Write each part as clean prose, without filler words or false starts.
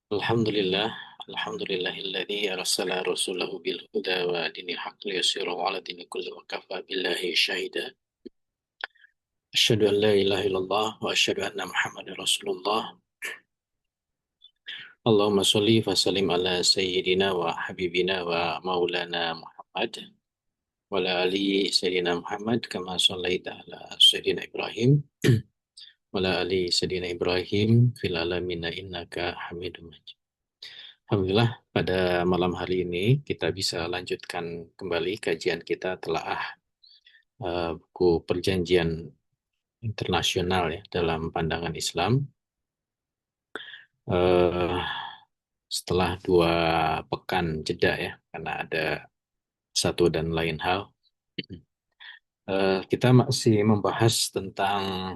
Alhamdulillah, alhamdulillahilladzi arsala rasulahu bil huda wa dinil haqq liyusirahu ala dini kulli wa kafa billahi syahida. Asyhadu an la ilaha illallah wa asyhadu anna Muhammadar Rasulullah. Allahumma sholli wa sallim ala sayyidina wa habibina wa maulana Muhammad wa ala ali sayyidina Muhammad kama shallaita ala sayyidina Ibrahim wa ala ali sayyidina Ibrahim fil alamin innaka Hamidum Majid. Alhamdulillah, pada malam hari ini kita bisa lanjutkan kembali kajian kita telah buku Perjanjian Internasional ya dalam pandangan Islam. Eh, Setelah 2 pekan jeda ya, karena ada satu dan lain hal, kita masih membahas tentang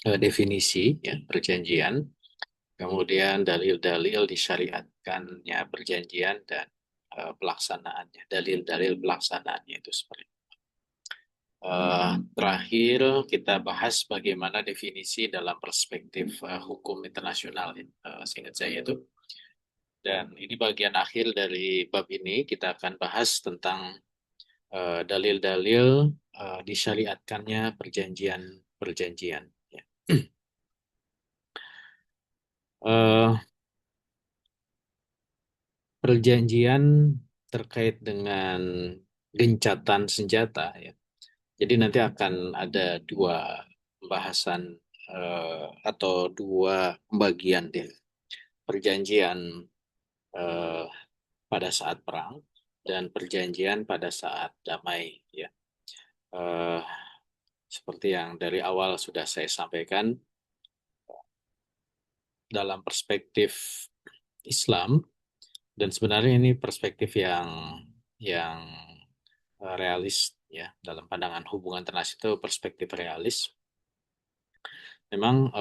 definisi ya perjanjian, kemudian dalil-dalil disyariatkannya perjanjian dan pelaksanaannya, dalil-dalil pelaksanaannya itu seperti terakhir kita bahas bagaimana definisi dalam perspektif hukum internasional ya, seingat saya itu. Dan ini bagian akhir dari bab ini kita akan bahas tentang dalil-dalil disyariatkannya perjanjian-perjanjian. Ya. Eh, Perjanjian terkait dengan gencatan senjata ya. Jadi nanti akan ada 2 pembahasan atau 2 pembagian deh. Perjanjian eh, pada saat perang dan perjanjian pada saat damai ya. Eh, Seperti yang dari awal sudah saya sampaikan, dalam perspektif Islam, dan sebenarnya ini perspektif yang realis ya, dalam pandangan hubungan internasional itu perspektif realis. Memang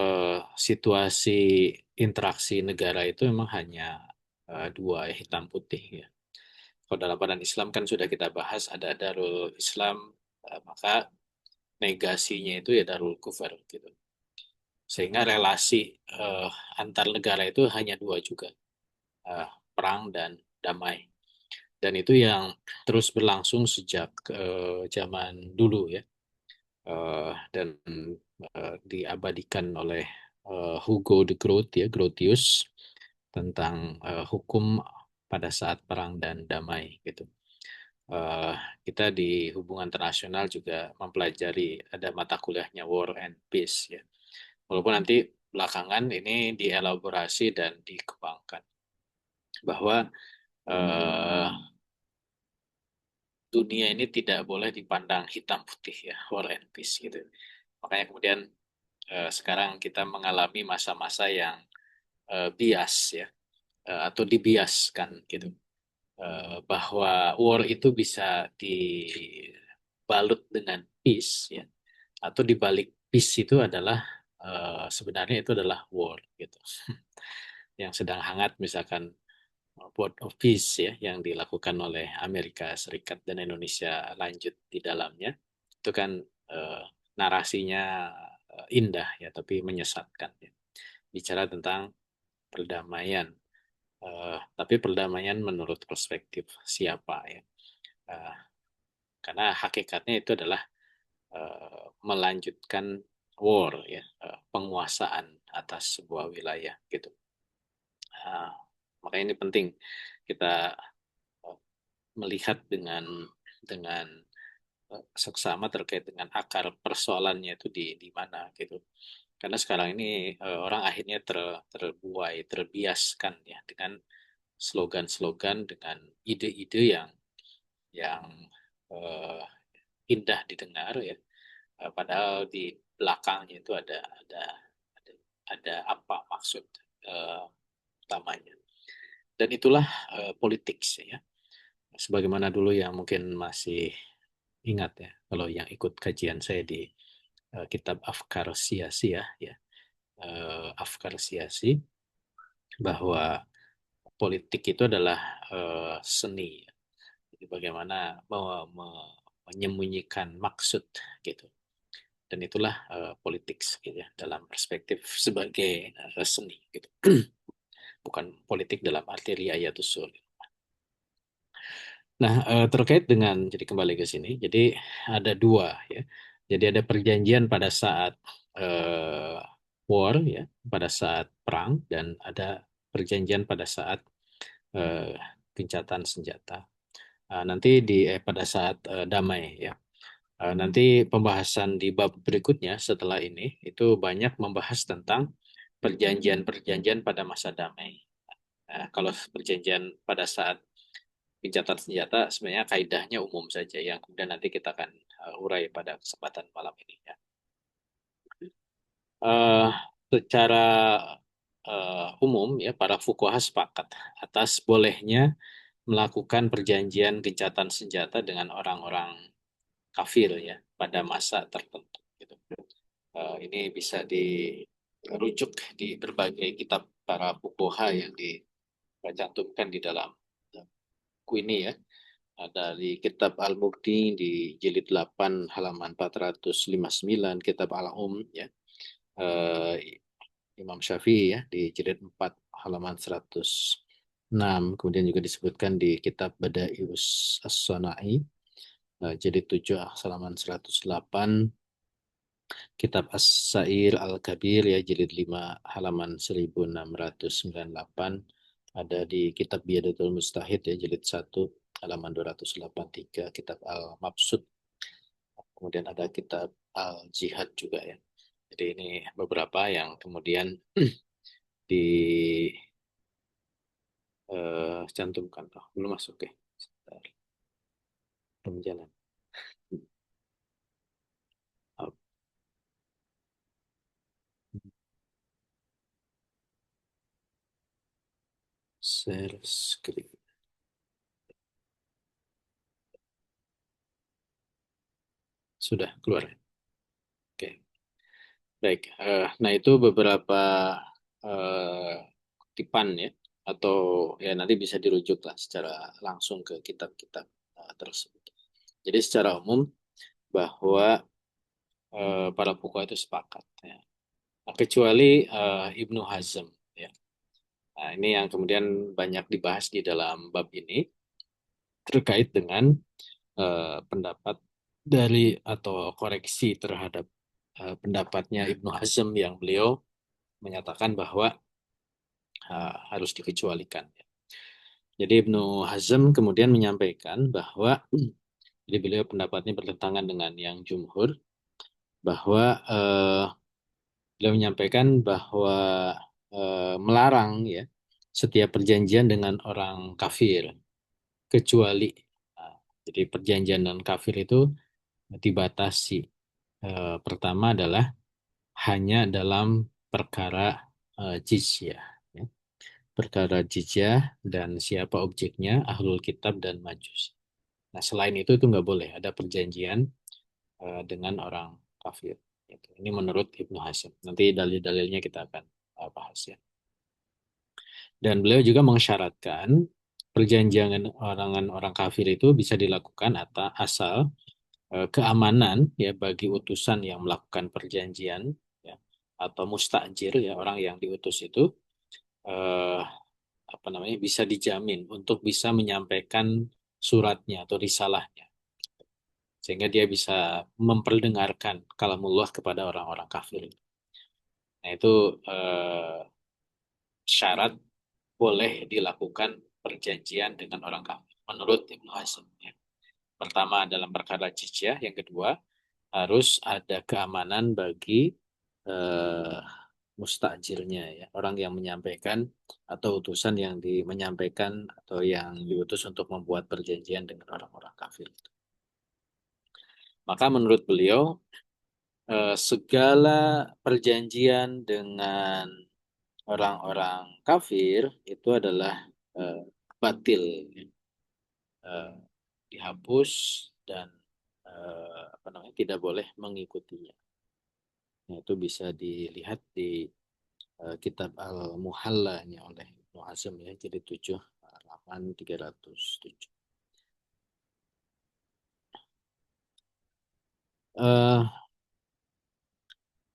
situasi interaksi negara itu memang hanya dua ya, hitam putih ya. Kalau dalam pandangan Islam kan sudah kita bahas ada Darul Islam, maka negasinya itu ya Darul Kufar gitu. Sehingga relasi antar negara itu hanya dua juga, perang dan damai. Dan itu yang terus berlangsung sejak zaman dulu ya. Dan diabadikan oleh Hugo de Groot ya, Grotius, tentang hukum pada saat perang dan damai gitu. Eh, Kita di hubungan internasional juga mempelajari ada mata kuliahnya War and Peace ya. Walaupun nanti belakangan ini dielaborasi dan dikembangkan bahwa eh, dunia ini tidak boleh dipandang hitam putih ya, War and Peace gitu. Makanya kemudian sekarang kita mengalami masa-masa yang bias ya, atau dibiaskan gitu. Bahwa war itu bisa dibalut dengan peace ya, atau dibalik peace itu adalah sebenarnya itu adalah war gitu. Yang sedang hangat misalkan World of Peace ya yang dilakukan oleh Amerika Serikat dan Indonesia lanjut di dalamnya itu kan eh, narasinya indah ya tapi menyesatkan ya. Bicara tentang perdamaian, tapi perdamaian menurut perspektif siapa ya. Eh, karena hakikatnya itu adalah melanjutkan war ya, penguasaan atas sebuah wilayah gitu. Uh, Makanya ini penting kita melihat dengan seksama terkait dengan akar persoalannya itu di mana gitu. Karena sekarang ini orang akhirnya terbuai, terbiaskan ya dengan slogan-slogan, dengan ide-ide yang uh, indah didengar ya. Padahal di belakangnya itu ada, ada apa maksud uh, utamanya. Dan itulah politik ya. Sebagaimana dulu yang mungkin masih ingat ya, kalau yang ikut kajian saya di kitab Afkar Siyasi ya, Afkar Siyasi, bahwa politik itu adalah seni. Jadi bagaimana menyembunyikan maksud gitu. Dan itulah politik gitu ya, dalam perspektif sebagai seni gitu. bukan politik dalam arti riayatus sul. Nah, terkait dengan, jadi kembali ke sini, jadi ada dua ya. Jadi ada perjanjian pada saat eh, war ya, pada saat perang, dan ada perjanjian pada saat eh, gencatan senjata. Nanti pada saat damai ya. Nanti pembahasan di bab berikutnya setelah ini itu banyak membahas tentang perjanjian-perjanjian pada masa damai. Kalau perjanjian pada saat gencatan senjata sebenarnya kaidahnya umum saja yang kemudian nanti kita akan urai pada kesempatan malam ini ya. Eh, Secara umum ya para fuqaha sepakat atas bolehnya melakukan perjanjian gencatan senjata dengan orang-orang kafir ya pada masa tertentu gitu. Ini bisa dirujuk di berbagai kitab para fuqaha yang dicantumkan di dalam buku ini ya. Dari kitab Al-Mughni di jilid 8 halaman 459, kitab Al-Um ya. Eh, Imam Syafi'i ya di jilid 4 halaman 106. Kemudian juga disebutkan di kitab Bada'ius As-Sana'i jilid 7 halaman 108, kitab As-Sa'ir Al-Kabir ya jilid 5 halaman 1698, ada di kitab Biadatul Mustahid ya jilid 1 halaman 283, kitab Al-Mabsud, kemudian ada kitab Al-Jihad juga ya. Jadi ini beberapa yang kemudian dicantumkan. Belum masuk ya. Sebentar. Belum jalan. Oh, share screen. Sudah keluar. Oke. Baik. Nah itu beberapa eh, kutipan ya. Atau ya nanti bisa dirujuk lah secara langsung ke kitab-kitab tersebut. Jadi secara umum bahwa para fuqaha itu sepakat ya. Nah, kecuali Ibnu Hazm ya. Nah, ini yang kemudian banyak dibahas di dalam bab ini terkait dengan pendapat dari atau koreksi terhadap pendapatnya Ibnu Hazm yang beliau menyatakan bahwa harus dikecualikan. Jadi Ibnu Hazm kemudian menyampaikan bahwa jadi beliau pendapatnya bertentangan dengan yang jumhur, bahwa beliau menyampaikan bahwa melarang ya setiap perjanjian dengan orang kafir kecuali jadi perjanjian dengan kafir itu dibatasi. Pertama adalah hanya dalam perkara jizyah ya. Perkara jizyah dan siapa objeknya, ahlul kitab dan majus. Nah, selain itu nggak boleh ada perjanjian dengan orang kafir. Gitu. Ini menurut Ibnu Hasyim. Nanti dalil-dalilnya kita akan bahas ya. Dan beliau juga mensyaratkan perjanjian orang kafir itu bisa dilakukan asal keamanan ya bagi utusan yang melakukan perjanjian ya, atau mustajir ya orang yang diutus itu eh, apa namanya bisa dijamin untuk bisa menyampaikan suratnya atau risalahnya sehingga dia bisa memperdengarkan kalamullah kepada orang-orang kafir. Nah itu eh, syarat boleh dilakukan perjanjian dengan orang kafir menurut Ibnu Hazm ya. Pertama dalam perkara jizyah, yang kedua harus ada keamanan bagi eh, mustajirnya ya, orang yang menyampaikan atau utusan yang menyampaikan atau yang diutus untuk membuat perjanjian dengan orang-orang kafir. Maka menurut beliau segala perjanjian dengan orang-orang kafir itu adalah eh, batil, eh, dihapus dan apa namanya tidak boleh mengikutinya. Nah, itu bisa dilihat di kitab Al-Muhallanya oleh Ibnu Hazm ya, jadi 7 halaman 307. Eh,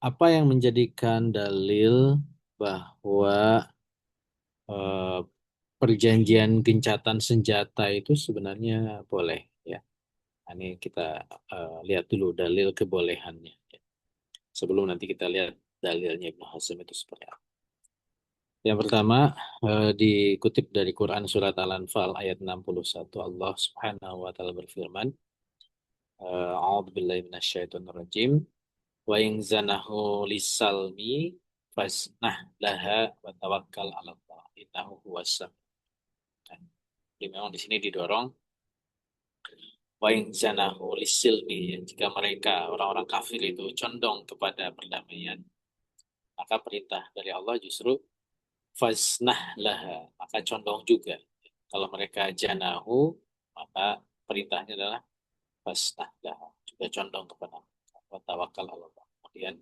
Apa yang menjadikan dalil bahwa eh, perjanjian gencatan senjata itu sebenarnya boleh ya. Ini kita lihat dulu dalil kebolehannya, ya. Sebelum nanti kita lihat dalilnya Ibnu Hazm itu seperti apa. Yang pertama, dikutip dari Quran surat Al-Anfal ayat 61, Allah Subhanahu wa taala berfirman, A'udzu billahi minasyaitonir rajim, wa in zanahu lisalmi fasnah laha wa tawakkal 'ala Allah innahu huwas sami'un. Jadi memang di sini didorong wa in zanahu lisilmi, ya, jika mereka orang-orang kafir itu condong kepada perdamaian, maka perintah dari Allah justru fasnah laha, maka condong juga. Kalau mereka janahu, maka perintahnya adalah fasnah laha, juga condong kepada Allah. Wa tawakkal 'ala Allah. Kemudian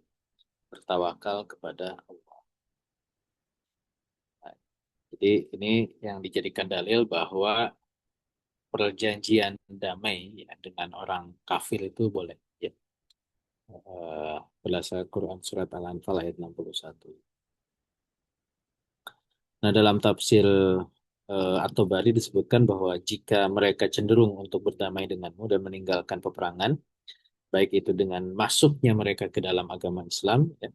bertawakal kepada Allah. Nah, jadi ini yang dijadikan dalil bahwa perjanjian damai ya, dengan orang kafir itu boleh. Ya. Berdasarkan Quran Surat Al-Anfal ayat 61. Nah, dalam tafsir At-Tabari disebutkan bahwa jika mereka cenderung untuk berdamai denganmu dan meninggalkan peperangan, baik itu dengan masuknya mereka ke dalam agama Islam, ya,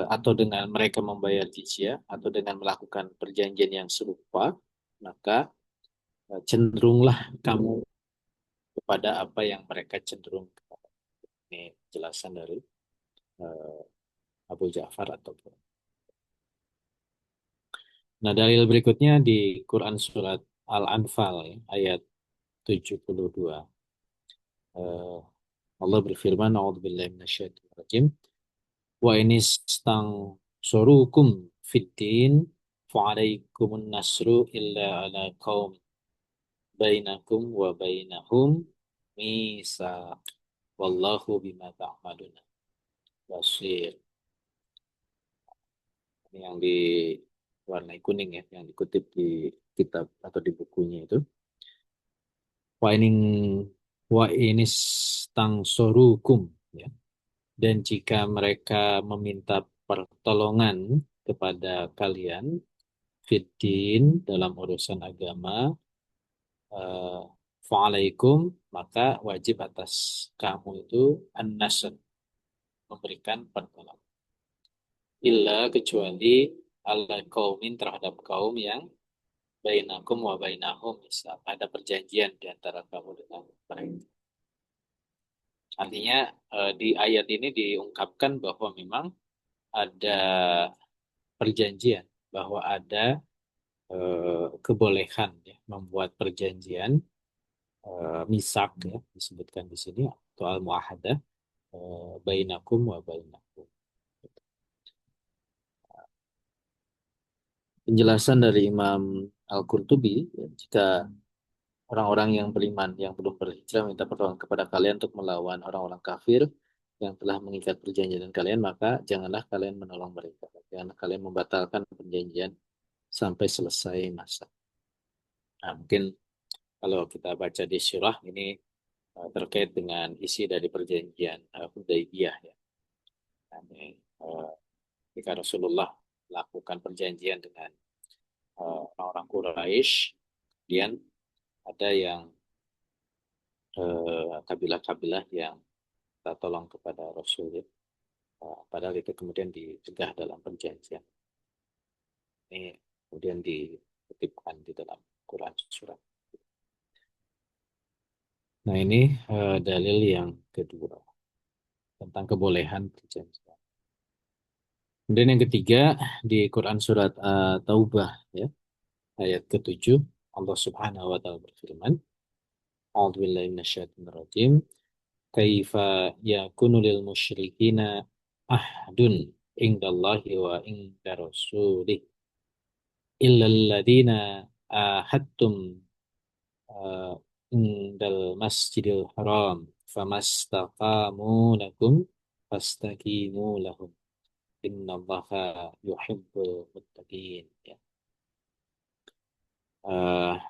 atau dengan mereka membayar jizyah, atau dengan melakukan perjanjian yang serupa, maka cenderunglah kamu kepada apa yang mereka cenderung kepada. Ini jelasan dari eh, Abu Ja'far ataupun. Nah, dalil berikutnya di Quran surat Al-Anfal ya, ayat 72. Eh, Allah berfirman, A'udzubillahi minasyaitonirrajim. Wa inistangsurukum fiddin fa'alaikumun nasru illa ala qaum bainakum wa bainahum misaq. Wallahu bima ta'maluna basir. Ini yang di warna kuning ya, yang dikutip di kitab atau di bukunya itu. Wa ining wa inistangsurukum ya. Dan jika mereka meminta pertolongan kepada kalian, fiddin dalam urusan agama, eh, fa'alaikum, maka wajib atas kamu itu an-nasr, memberikan pertolongan. Illa kecuali ala kaumin terhadap kaum yang bainakum wa bainahum, misal ada perjanjian di antara kamu dengan mereka. Artinya di ayat ini diungkapkan bahwa memang ada perjanjian, bahwa ada kebolehan ya, membuat perjanjian misak ya, disebutkan di sini atau al-muahadah bainakum wa bainakum. Penjelasan dari Imam Al-Qurtubi, ya, jika orang-orang yang beriman yang belum berhijrah minta pertolongan kepada kalian untuk melawan orang-orang kafir yang telah mengikat perjanjian dengan kalian, maka janganlah kalian menolong mereka. Janganlah kalian membatalkan perjanjian sampai selesai masa. Nah, mungkin kalau kita baca di surah ini terkait dengan isi dari perjanjian Hudaybiyah ya. Nah, ini, ketika Rasulullah melakukan perjanjian dengan orang-orang Quraisy, kemudian ada yang kabilah-kabilah yang minta tolong kepada Rasul ya. Padahal itu kemudian dicegah dalam perjanjian. Ini kemudian dikutipkan di dalam Quran surat. Nah, ini dalil yang kedua tentang kebolehan perjanjian. Kemudian yang ketiga di Quran surat Taubah ya, ayat ke-7, Allah Subhanahu wa taala berfirman, A'udzubillahi minasyaitonirrajim. Kaifa yakunu lil musyrikina ahdun indallahi wa inda rasulih illa alladhina ahadtum uh, indal masjidil haram famastaqamu lakum fastaqimu lahum innallaha yuhibbul muttaqin ya. Uh,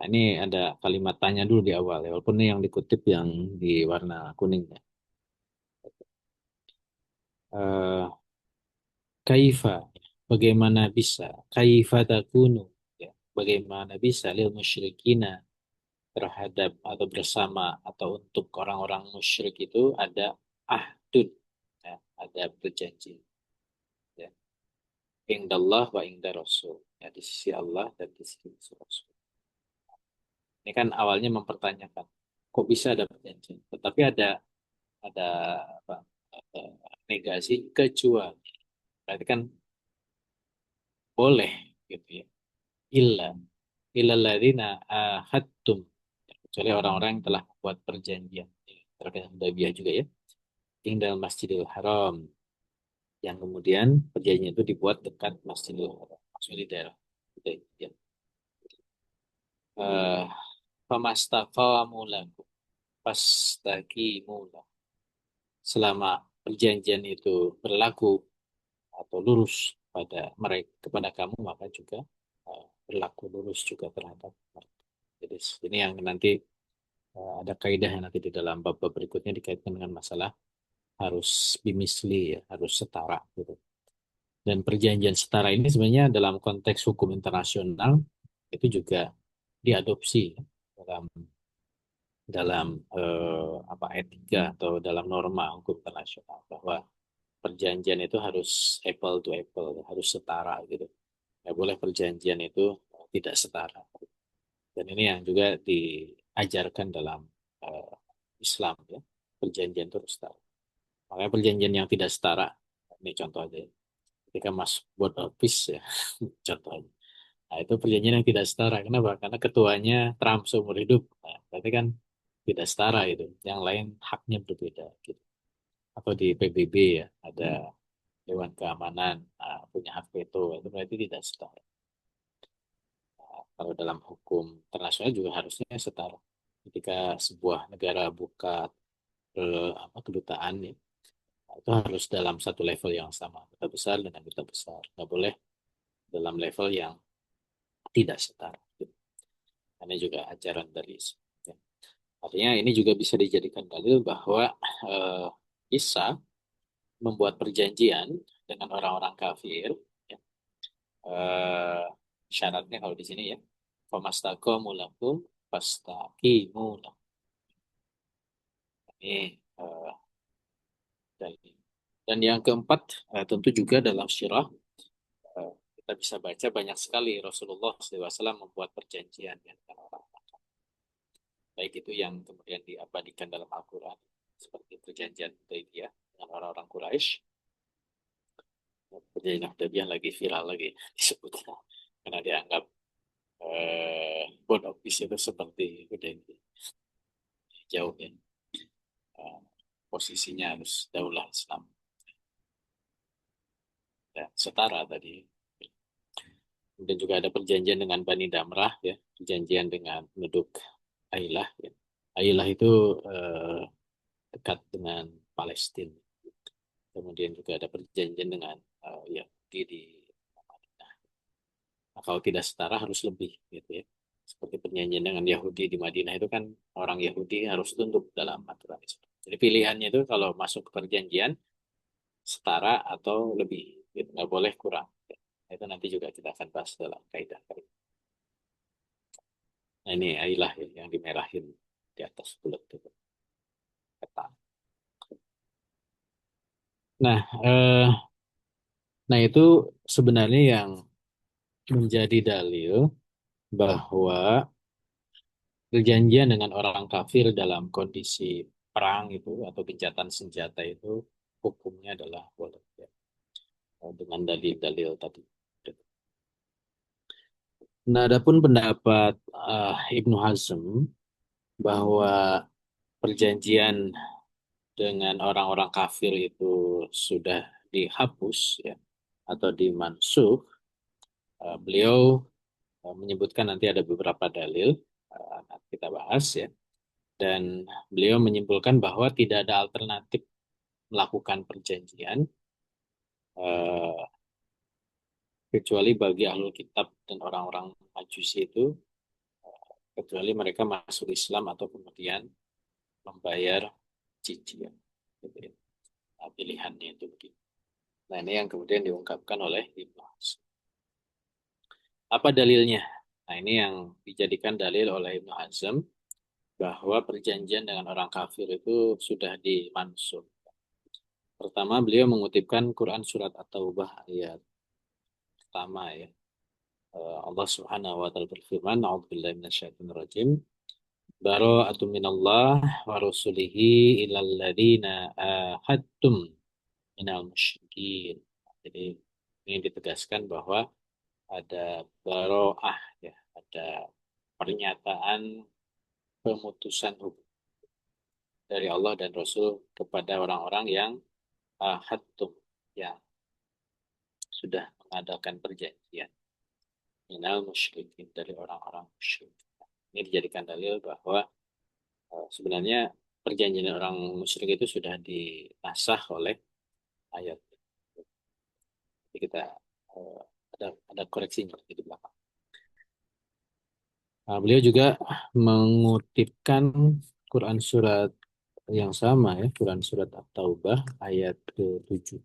ini ada kalimat tanya dulu di awal ya, walaupun ini yang dikutip yang di warna kuning ya. Uh, Kaifa. Bagaimana bisa? Kaifa takunu? Ya, bagaimana bisa lil musyrikina terhadap atau bersama atau untuk orang-orang musyrik itu ada ahdun, ya, ada perjanjian. Ya. Indallah wa inda Rasul. Ya, di sisi Allah dan di sisi Rasul. Ini kan awalnya mempertanyakan, kok bisa ada perjanjian? Tetapi ada apa? eh, Negasi kecuali. Berarti kan boleh gitu ya. Illa illalladzina ahadtum, kecuali orang-orang yang telah membuat perjanjian terkait Hudaybiyah juga ya, tinggal Masjidil Haram, yang kemudian perjanjian itu dibuat dekat Masjidil Haram, maksudnya di daerah Hudaybiyah. Eh, Famastaqamu lakum fastaqimu lahum. Selama perjanjian itu berlaku atau lurus pada mereka, kepada kamu, maka juga berlaku lurus juga terhadap mereka. Jadi ini yang nanti ada kaidah yang nanti di dalam bab-bab berikutnya dikaitkan dengan masalah harus bimisli, ya, harus setara gitu. Dan perjanjian setara ini sebenarnya dalam konteks hukum internasional itu juga diadopsi ya, dalam dalam apa etika atau dalam norma hukum internasional, bahwa perjanjian itu harus apple to apple, harus setara gitu. Nggak boleh perjanjian itu tidak setara. Dan ini yang juga diajarkan dalam eh, Islam ya. Perjanjian itu harus setara. Makanya perjanjian yang tidak setara, ini contoh aja ya. Ketika Mas board office ya, contohnya. Nah, itu perjanjian yang tidak setara. Kenapa? Karena ketuanya Trump seumur hidup. Nah, berarti kan tidak setara itu. Yang lain haknya berbeda gitu. Atau di PBB ya, ada Dewan Keamanan punya hak veto, itu berarti tidak setara. Kalau dalam hukum internasional juga harusnya setara. Ketika sebuah negara buka apa, kedutaan ya, itu harus dalam satu level yang sama. Duta besar dengan duta besar. Nggak boleh dalam level yang tidak setara. Karena juga ajaran dari Islam. Ya. Artinya ini juga bisa dijadikan dalil bahwa eh, Isa membuat perjanjian dengan orang-orang kafir. Ya. Eh, Syaratnya kalau di sini ya, famastaqamu lakum fastaqimu lahum. Ini dalil. Dan yang keempat, tentu juga dalam syirah kita bisa baca banyak sekali Rasulullah SAW membuat perjanjian ya, dengan orang, baik itu yang kemudian diabadikan dalam Al-Quran seperti perjanjian Hudaybiyah dengan orang-orang Quraisy. Perjanjian Hudaybiyah lagi viral lagi disebutnya karena dianggap bond of peace itu seperti Hudaybiyah, jauh ya. Eh, Posisinya harus daulah Islam dan setara tadi. Kemudian juga ada perjanjian dengan Bani Damrah ya, perjanjian dengan penduduk Ailah ya. Ailah itu eh, dekat dengan Palestina. Kemudian juga ada perjanjian dengan Yahudi di Madinah. Nah, kalau tidak setara harus lebih gitu ya. Seperti perjanjian dengan Yahudi di Madinah itu kan orang Yahudi harus tunduk dalam aturan Islam. Jadi pilihannya itu kalau masuk ke perjanjian setara atau lebih, gitu. Nggak boleh kurang. Nah, itu nanti juga kita akan bahas dalam kaidah. Nah ini ailah ya, yang dimerahin di atas bulat itu peta. Nah, nah itu sebenarnya yang menjadi dalil bahwa perjanjian dengan orang kafir dalam kondisi perang itu atau gencatan senjata itu hukumnya adalah boleh ya, dengan dalil-dalil tadi. Nah, adapun pendapat Ibnu Hazm bahwa perjanjian dengan orang-orang kafir itu sudah dihapus ya atau dimansuh, beliau menyebutkan nanti ada beberapa dalil, nanti kita bahas ya. Dan beliau menyimpulkan bahwa tidak ada alternatif melakukan perjanjian eh, kecuali bagi ahlul kitab dan orang-orang Majusi itu, kecuali mereka masuk Islam atau kemudian membayar jizya. Gitu ya. Nah, pilihannya itu begitu. Nah, ini yang kemudian diungkapkan oleh Ibnu Hazm. Apa dalilnya? Nah, ini yang dijadikan dalil oleh Ibnu Hazm bahwa perjanjian dengan orang kafir itu sudah dimansur. Pertama, beliau mengutipkan Quran surat At-Taubah ayat pertama ya. Allah Subhanahu wa taala berfirman, "A'udzubillahi minasyaitonir rajim. Bara'atun minallah wa rasulihi ilal ladzina ahadtum minal musyrikin." Jadi ini ditegaskan bahwa ada baro'ah ya, ada pernyataan pemutusan hubungan dari Allah dan Rasul kepada orang-orang yang ahadtum, yang sudah mengadakan perjanjian minal musyrikin, dari orang-orang musyrik. Ini dijadikan dalil bahwa sebenarnya perjanjian orang musyrik itu sudah dinasah oleh ayat. Jadi kita uh, ada koreksinya di belakang. Beliau juga mengutipkan Quran surat yang sama ya, Quran surat At-Taubah ayat ke-7.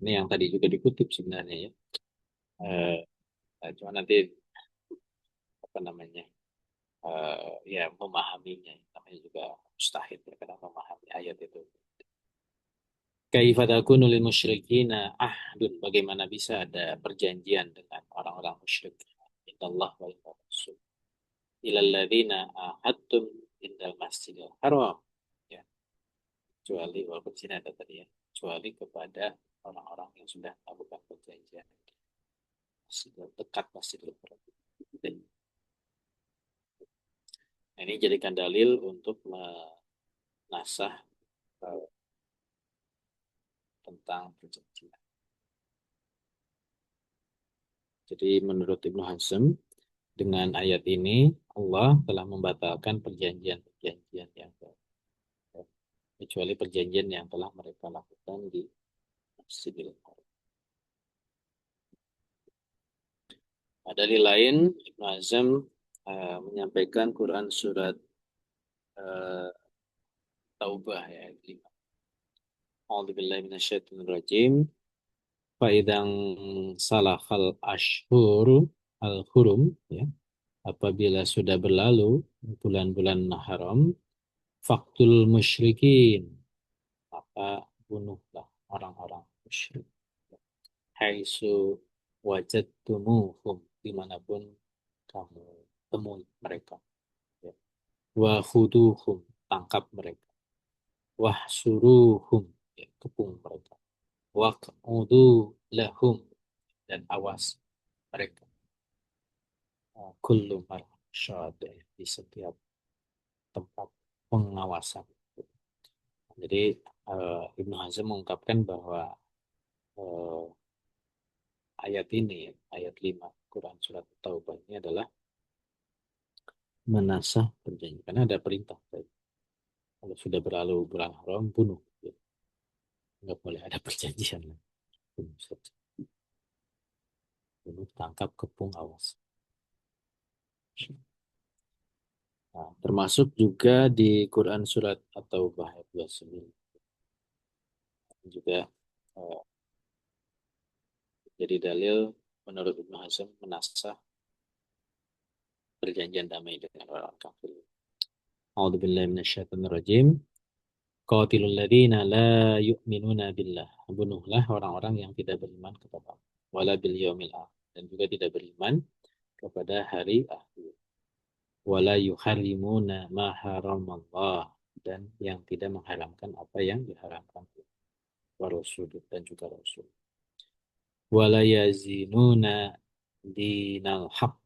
Ini yang tadi juga dikutip sebenarnya ya. Eh, Cuma nanti apa namanya, ya memahaminya, namanya juga mustahil ya, karena memahami ayat itu. Kaifa takunu lil musyrikina ahdun, bagaimana bisa ada perjanjian dengan orang-orang musyrik. Indallah wa inda rasul. Ilal ladzina ahadtum indal masjidil haram. Ya, kecuali walaupun sini ada tadi ya, kecuali kepada orang-orang yang sudah melakukan perjanjian dekat masjidil haram. Nah, ini jadikan dalil untuk menasah tentang perjanjian. Jadi menurut Ibnu Hazm, dengan ayat ini Allah telah membatalkan perjanjian-perjanjian yang baru, kecuali perjanjian yang telah mereka lakukan di Masjidil Haram. Dalil lain, Ibnu Hazm menyampaikan Quran surat uh, Taubah ya, ayat 5. A'udzubillahi minasyaitonirrajim. Faidang salahal ashhuru al-hurum ya, apabila sudah berlalu bulan-bulan haram, faktul musyrikin, maka bunuhlah orang-orang musyrik. Haitsu wajadtumuhum, dimanapun kamu temui mereka. Ya. Wa khuduhum, tangkap mereka. Wahsuruhum, ya, kepung mereka. Waq'udu lahum, dan awas mereka. Kullu marsyad, di setiap tempat pengawasan. Jadi Ibnu Hazm mengungkapkan bahwa uh, ayat ini, ayat 5 Quran surat Taubah ini adalah menasah perjanjian. Karena ada perintah. Kalau sudah berlalu bulan haram, bunuh. Ya. Nggak boleh ada perjanjian. Bunuh saja. Bunuh, tangkap, kepung, awas. Nah, termasuk juga di Quran surat At-Taubah ayat 29. Juga uh, jadi dalil menurut Ibnu Hazm menasah perjanjian damai dengan orang kafir. A'udzubillahi minasyaitonirrajim. Qatilul ladzina la yu'minuna billah. Bunuhlah orang-orang yang tidak beriman kepada Allah. Wala bil yaumil akhir. Dan juga tidak beriman kepada hari akhir. Wala yuharrimuna ma haramallah. Dan yang tidak mengharamkan apa yang diharamkan wa rasul dan juga rasul. Wala yazinuna dinal haq,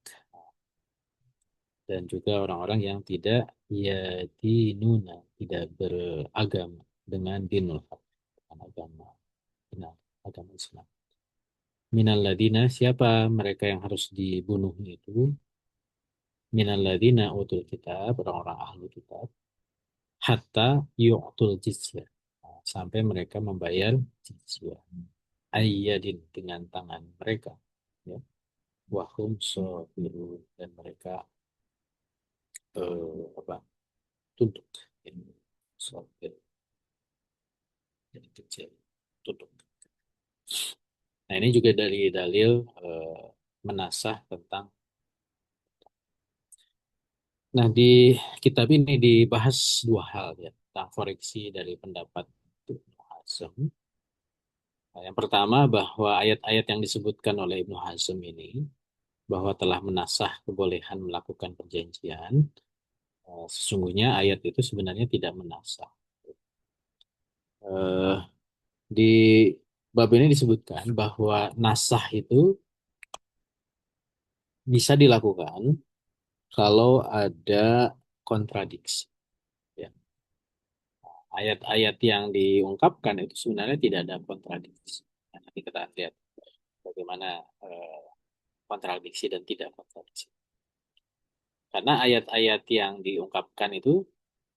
dan juga orang-orang yang tidak yadinuna, tidak beragama dengan dinul haq, dengan agama benar, agama Islam. Minal ladina, siapa mereka yang harus dibunuh itu? Minal ladina utul kitab, orang-orang ahli kitab. Hatta yu'tul jizyah, sampai mereka membayar jizyah. Ayyadin, dengan tangan mereka. Ya. Wahum sabirun, dan mereka apa, tunduk. Sabir. jadi kecil, tutup. Nah, ini juga dari dalil menasah tentang. Nah, di kitab ini dibahas dua hal ya, tentang koreksi dari pendapat Ibnu Hazm. Nah, yang pertama bahwa ayat-ayat yang disebutkan oleh Ibnu Hazm ini bahwa telah menasah kebolehan melakukan perjanjian, sesungguhnya ayat itu sebenarnya tidak menasah. Eh, di bab ini disebutkan bahwa nasah itu bisa dilakukan kalau ada kontradiksi. Ya. Ayat-ayat yang diungkapkan itu sebenarnya tidak ada kontradiksi. Nah, nanti kita lihat bagaimana eh, kontradiksi dan tidak kontradiksi. Karena ayat-ayat yang diungkapkan itu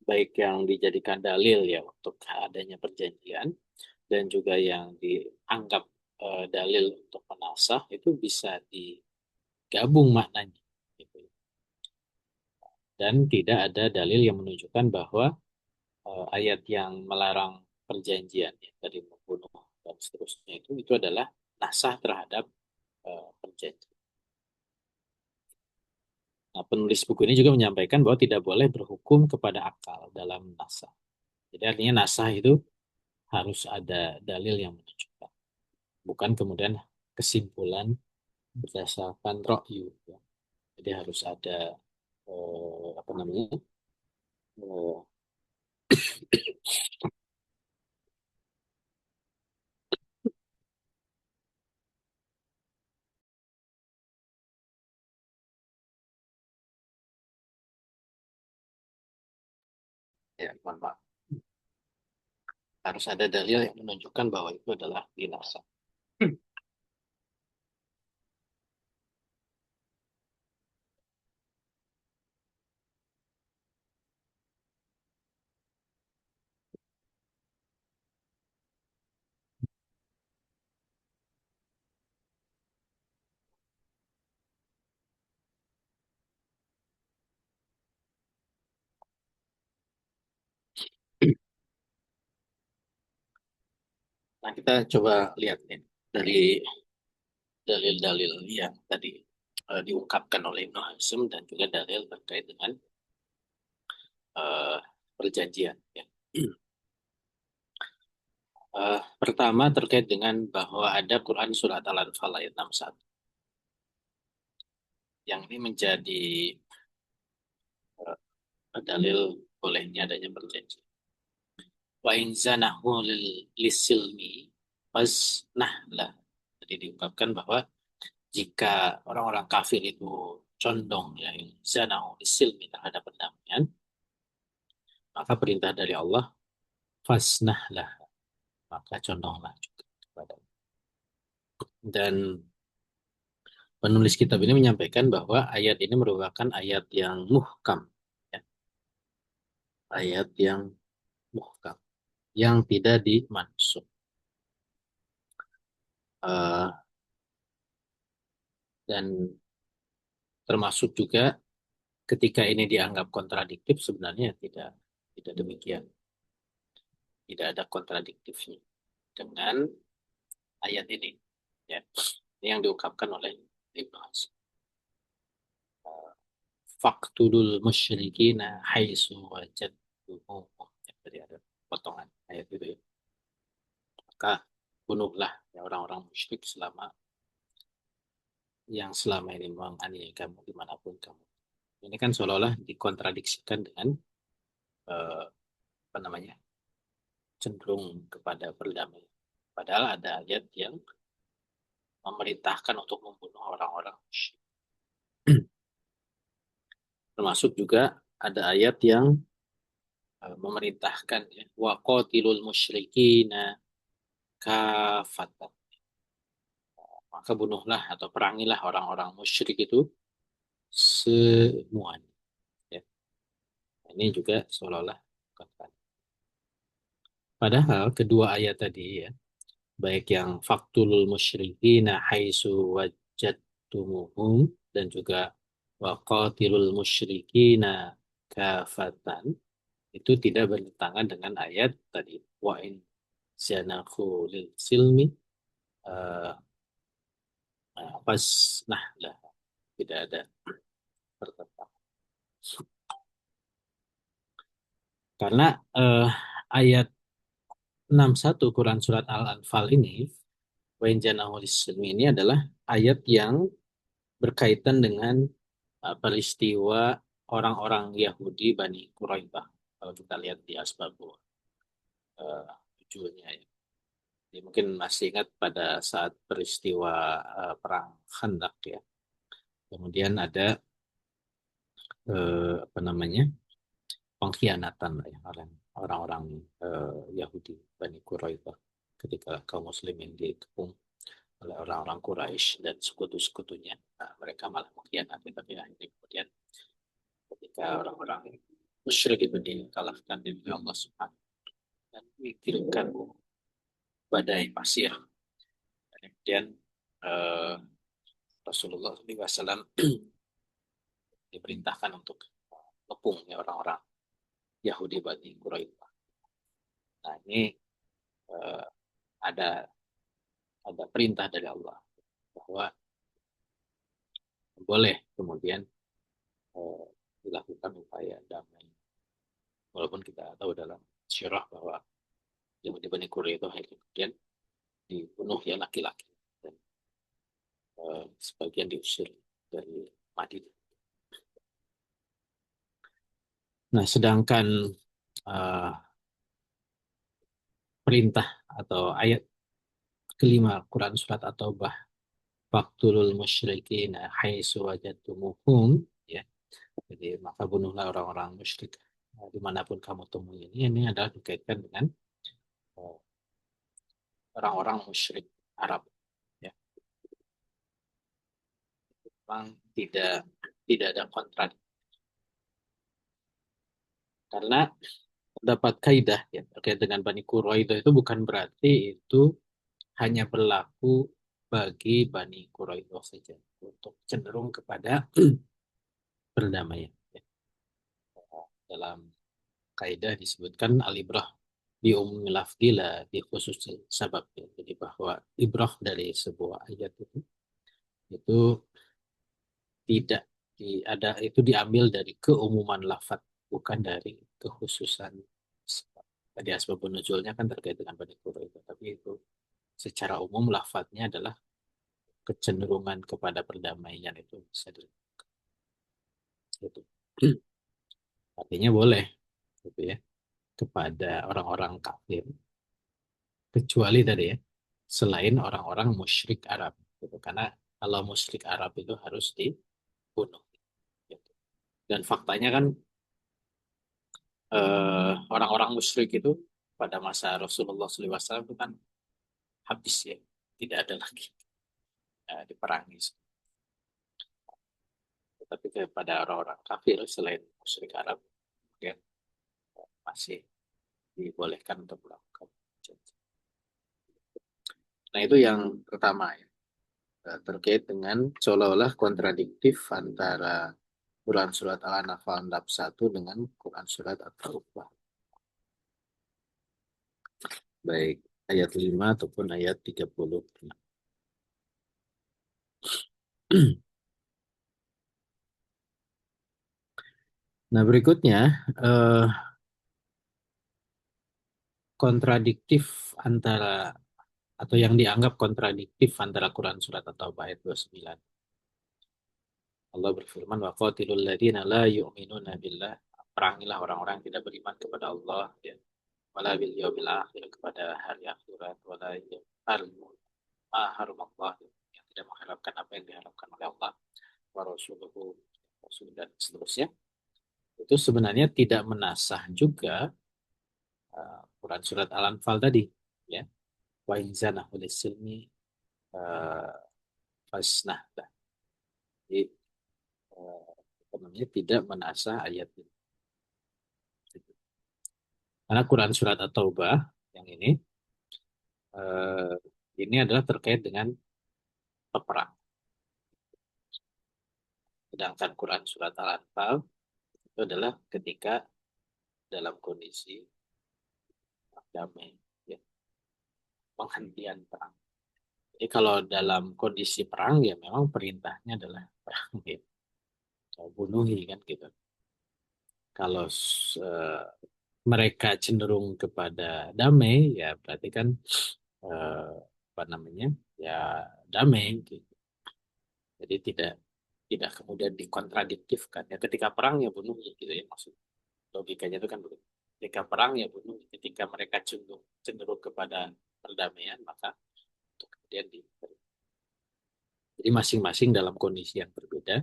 baik yang dijadikan dalil ya untuk adanya perjanjian dan juga yang dianggap dalil untuk menasah itu bisa digabung maknanya. Gitu. Dan tidak ada dalil yang menunjukkan bahwa ayat yang melarang perjanjian ya, tadi membunuh dan seterusnya itu adalah nasah terhadap perjanjian. Nah, penulis buku ini juga menyampaikan bahwa tidak boleh berhukum kepada akal dalam nasah. Jadi artinya nasah itu harus ada dalil yang menunjukkan, bukan kemudian kesimpulan berdasarkan ra'yu. Ya. Jadi harus ada apa namanya eh, ya mohon maaf, harus ada dalil yang menunjukkan bahwa itu adalah dinasah. Nah, kita coba lihat nih dari dalil-dalil yang tadi diungkapkan oleh Ibnu Hazm dan juga dalil terkait dengan eh, perjanjian. Ya. Pertama terkait dengan bahwa ada Quran Surat Al-Anfal ayat 61 yang ini menjadi dalil bolehnya adanya perjanjian. Wa in zanahu lisilmi nah lah. Jadi diungkapkan bahwa jika orang-orang kafir itu condong ya zanahu lisilmi terhadap perdamaian, maka perintah dari Allah fasnahlah, maka condonglah juga kepada. Dan penulis kitab ini menyampaikan bahwa ayat ini merupakan ayat yang muhkam, ya. Ayat yang muhkam, yang tidak dimaksud. Dan termasuk juga ketika ini dianggap kontradiktif, sebenarnya tidak tidak demikian. Tidak ada kontradiktifnya dengan ayat ini. Ya. Ini yang diungkapkan oleh Ibnu Hazm. Faktudul musyrikina haitsu wajadtumuhum. Jadi ada potongan ayat itu ya. Maka bunuhlah ya orang-orang musyrik selama ini menganiaya kamu dimanapun kamu. Ini kan seolah-olah dikontradiksikan dengan eh, apa namanya cenderung kepada perdamaian. Padahal ada ayat yang memerintahkan untuk membunuh orang-orang musyrik. Termasuk juga ada ayat yang memerintahkan ya, wa qatilul musyrikina kafatan. Maka bunuhlah atau perangilah orang-orang musyrik itu semuanya. Ya. Ini juga seolah-olah kontra. Padahal kedua ayat tadi ya, baik yang faktulul musyrikina haitsu wajadtumuhum dan juga waqatilul musyrikina kafatan itu tidak bertentangan dengan ayat tadi wa in Zanahu lil silmi eh, pas nah lah tidak ada pertentangan. Karena ayat 61 Quran surat Al-Anfal ini, wa in janahu lis-silmi ini adalah ayat yang berkaitan dengan peristiwa orang-orang Yahudi Bani Quraidah. Kalau kita lihat di asbabun tujuannya ya. Jadi mungkin masih ingat pada saat peristiwa perang Khandaq ya. Kemudian ada apa namanya pengkhianatan lah ya, orang-orang Yahudi Bani Quraidah ketika kaum muslimin dikepung oleh orang-orang Quraisy dan sekutu-sekutunya. Nah, mereka malah mengkhianati, tapi akhirnya kemudian ketika orang-orang musyrik itu dikalahkan di Allah Subhanahu dan dikirimkan badai pasir. Dan kemudian eh, Rasulullah SAW diperintahkan untuk mengepung ya, orang-orang Yahudi Bani Quraidah. Nah ini eh, ada perintah dari Allah bahwa boleh kemudian eh, dilakukan upaya damai. Walaupun kita tahu dalam syirah bahwa Yahudi Bani Quraidah itu akhirnya kemudian dibunuh ya laki-laki dan sebagian diusir dari Madinah. Nah, sedangkan uh, perintah atau ayat kelima Quran surat At-Taubah, Faqtulul musyrikin haitsu wajadtumuhum, ya. Jadi maka bunuhlah orang-orang musyrik dimanapun kamu temui. Ini adalah dikaitkan dengan uh, orang-orang musyrik Arab, ya. Memang tidak ada kontrak karena dapat kaidah ya terkait dengan Bani Quraidah itu bukan berarti itu hanya berlaku bagi Bani Quraidah saja untuk cenderung kepada perdamaian. Ya. Dalam kaidah disebutkan al-ibrah di umumil lafdila di khusus sabab ya. Jadi bahwa ibrah dari sebuah ayat itu tidak ada itu diambil dari keumuman lafaz bukan dari kekhususan sebab. Tadi asbabun nuzulnya kan terkait dengan Bani Quraidah, tapi itu secara umum lafadznya adalah kecenderungan kepada perdamaian itu bisa dilakukan. Gitu. Artinya boleh gitu ya kepada orang-orang kafir kecuali tadi ya selain orang-orang musyrik Arab gitu. Karena kalau musyrik Arab itu harus dibunuh gitu. Dan faktanya kan orang-orang musyrik itu pada masa Rasulullah SAW itu kan habis ya tidak ada lagi diperangi. Tetapi kepada orang-orang kafir selain musyrik Arab kemudian masih dibolehkan untuk melakukan. Nah itu yang pertama ya. Terkait dengan seolah-olah kontradiktif antara Quran Surat Al-Anfal bab 1 dengan Quran Surat At-Taubah. Baik ayat 5 ataupun ayat 30. Nah berikutnya kontradiktif antara atau yang dianggap kontradiktif antara Quran Surat At-Taubah ayat 29. Allah berfirman, wa qatilul ladina la yu'minuna billah. Perangilah orang-orang yang tidak beriman kepada Allah ya. Wala bil yaumil akhir kepada hari akhirat wala ma harumallah yang tidak mengharapkan apa yang diharapkan oleh Allah wa rasuluhu rasul dan seterusnya. Itu sebenarnya tidak menasah juga Quran surat Al-Anfal tadi ya. Wa in zanahu lisilmi fasnah. Jadi namanya tidak menasah ayat ini. Karena Quran Surat At-Taubah yang eh, ini adalah terkait dengan peperang. Sedangkan Quran Surat Al-Anfal itu adalah ketika dalam kondisi damai. Ya. penghentian perang. Jadi kalau dalam kondisi perang ya memang perintahnya adalah perang gitu. Bunuhi kan gitu. Kalau mereka cenderung kepada damai ya berarti kan apa namanya ya damai gitu. Jadi tidak kemudian dikontradiktifkan. Ya ketika perang ya bunuh gitu ya maksud logikanya itu kan begitu. Ketika perang ya bunuh. Ketika mereka cenderung kepada perdamaian maka itu kemudian diberi. Jadi masing-masing dalam kondisi yang berbeda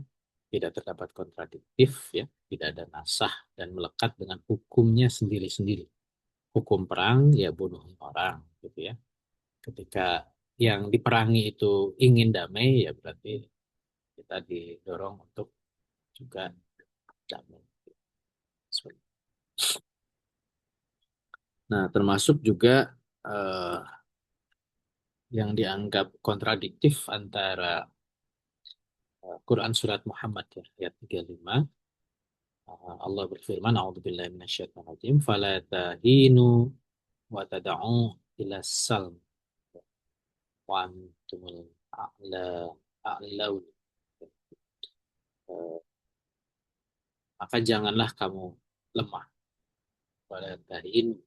tidak terdapat kontradiktif ya, tidak ada nasah dan melekat dengan hukumnya sendiri-sendiri. Hukum perang ya bunuh orang gitu ya. Ketika yang diperangi itu ingin damai ya berarti kita didorong untuk juga damai. Nah, termasuk juga eh, yang dianggap kontradiktif antara Quran surat Muhammad ya, ayat 35. Allah berfirman, "A'udzubillahi minasyaitonirrajim, fala tahinu wa tad'u ila salm wa antumul a'laun." Eh, Maka janganlah kamu lemah, fala tahinu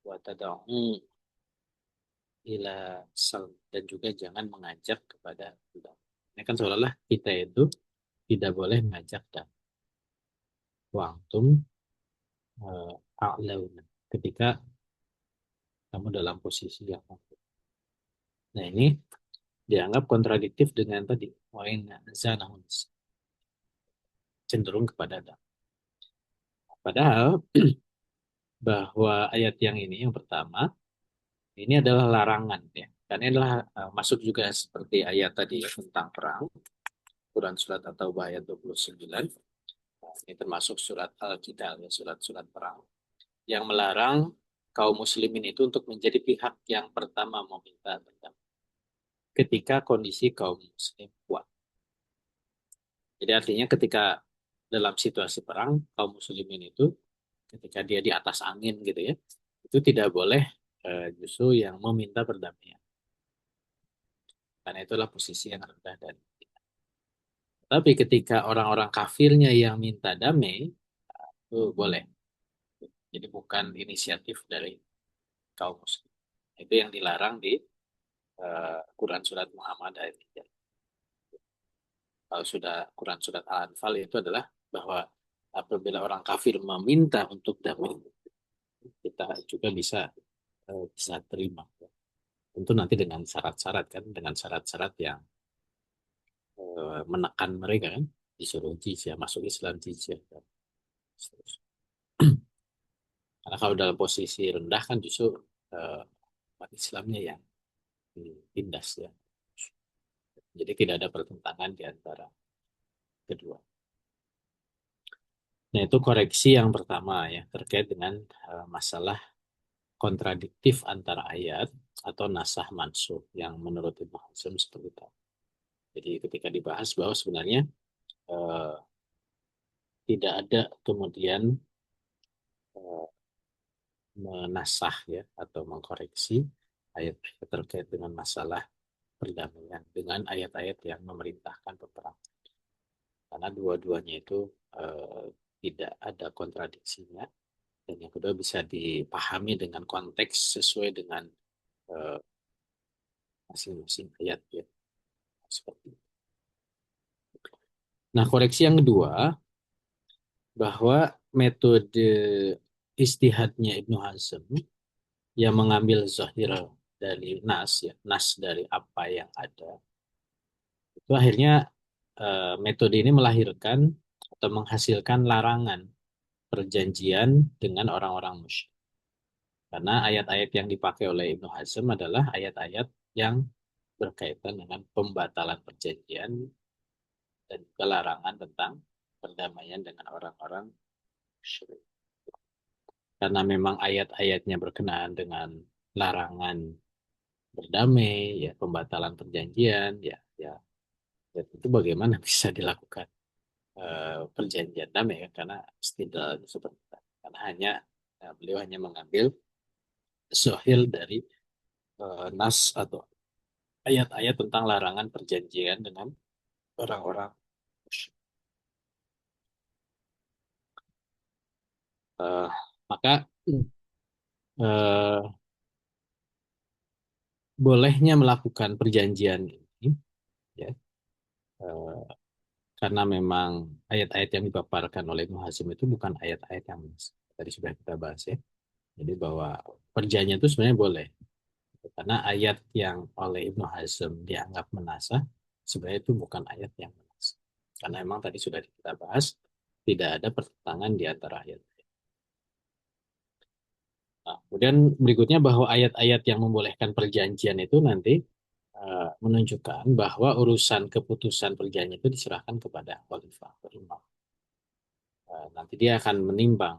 wa tad'u ila salm, dan juga jangan mengajak kepada damai. Ini kan seolah-olah kita itu tidak boleh mengajak damai. Wa'antum a'laun, ketika kamu dalam posisi yang mampu. Nah ini dianggap kontradiktif dengan tadi wain zanahun, cenderung kepada damai. Padahal bahwa ayat yang ini yang pertama ini adalah larangan ya. Dan ini adalah masuk juga seperti ayat tadi ya, tentang perang. Quran surat At-Taubah ayat 29. Nah, ini termasuk surat Al-Qital ya, surat-surat perang yang melarang kaum muslimin itu untuk menjadi pihak yang pertama meminta berdamai ketika kondisi kaum muslim kuat. Jadi artinya ketika dalam situasi perang, kaum muslimin itu ketika dia di atas angin gitu ya, itu tidak boleh justru yang meminta perdamaian. Karena itulah posisi yang rendah dan tapi ketika orang-orang kafirnya yang minta damai, itu boleh. Jadi bukan inisiatif dari kaum muslim. Itu yang dilarang di Quran Surat Muhammad ayat 3. Kalau sudah Quran Surat Al-Anfal itu adalah bahwa apabila orang kafir meminta untuk damai, kita juga bisa terima. Tentu nanti dengan syarat-syarat kan, dengan syarat-syarat yang menekan mereka kan, disuruh jizyah, masuk Islam jizyah. Dan seterusnya. Karena kalau dalam posisi rendah kan justru umat Islamnya yang ditindas ya. Jadi tidak ada pertentangan di antara kedua. Nah itu koreksi yang pertama ya terkait dengan masalah kontradiktif antara ayat atau nasah mansukh yang menurut Ibnu Hazm seperti itu. Jadi ketika dibahas bahwa sebenarnya eh, tidak ada kemudian eh, menasah ya atau mengkoreksi ayat terkait dengan masalah perdamaian dengan ayat-ayat yang memerintahkan peperangan. Karena dua-duanya itu eh, tidak ada kontradiksinya dan yang kedua bisa dipahami dengan konteks sesuai dengan eh, masing-masing ayat ya seperti itu. Nah, koreksi yang kedua bahwa metode istihadnya Ibnu Hazm yang mengambil zahir dari nas ya, nas dari apa yang ada. Itu akhirnya metode ini melahirkan atau menghasilkan larangan perjanjian dengan orang-orang musyrik. Karena ayat-ayat yang dipakai oleh Ibnu Hazm adalah ayat-ayat yang berkaitan dengan pembatalan perjanjian dan juga larangan tentang perdamaian dengan orang-orang musyrik. Karena memang ayat-ayatnya berkenaan dengan larangan berdamai, ya pembatalan perjanjian, ya itu bagaimana bisa dilakukan perjanjian damai kan? Karena istidlal seperti itu. Karena beliau hanya mengambil sohil dari nas atau ayat-ayat tentang larangan perjanjian dengan orang-orang musyrik. Eh, maka eh, bolehnya melakukan perjanjian ini, ya, eh, karena memang ayat-ayat yang dipaparkan oleh Ibnu Hazm itu bukan ayat-ayat yang tadi sudah kita bahas, ya. Jadi bahwa perjanjian itu sebenarnya boleh, karena ayat yang oleh Ibnu Hazm dianggap menasah sebenarnya itu bukan ayat yang menasah. Karena memang tadi sudah kita bahas tidak ada pertentangan di antara ayat. Nah, kemudian berikutnya bahwa ayat-ayat yang membolehkan perjanjian itu nanti menunjukkan bahwa urusan keputusan perjanjian itu diserahkan kepada khalifah atau imam. Nanti dia akan menimbang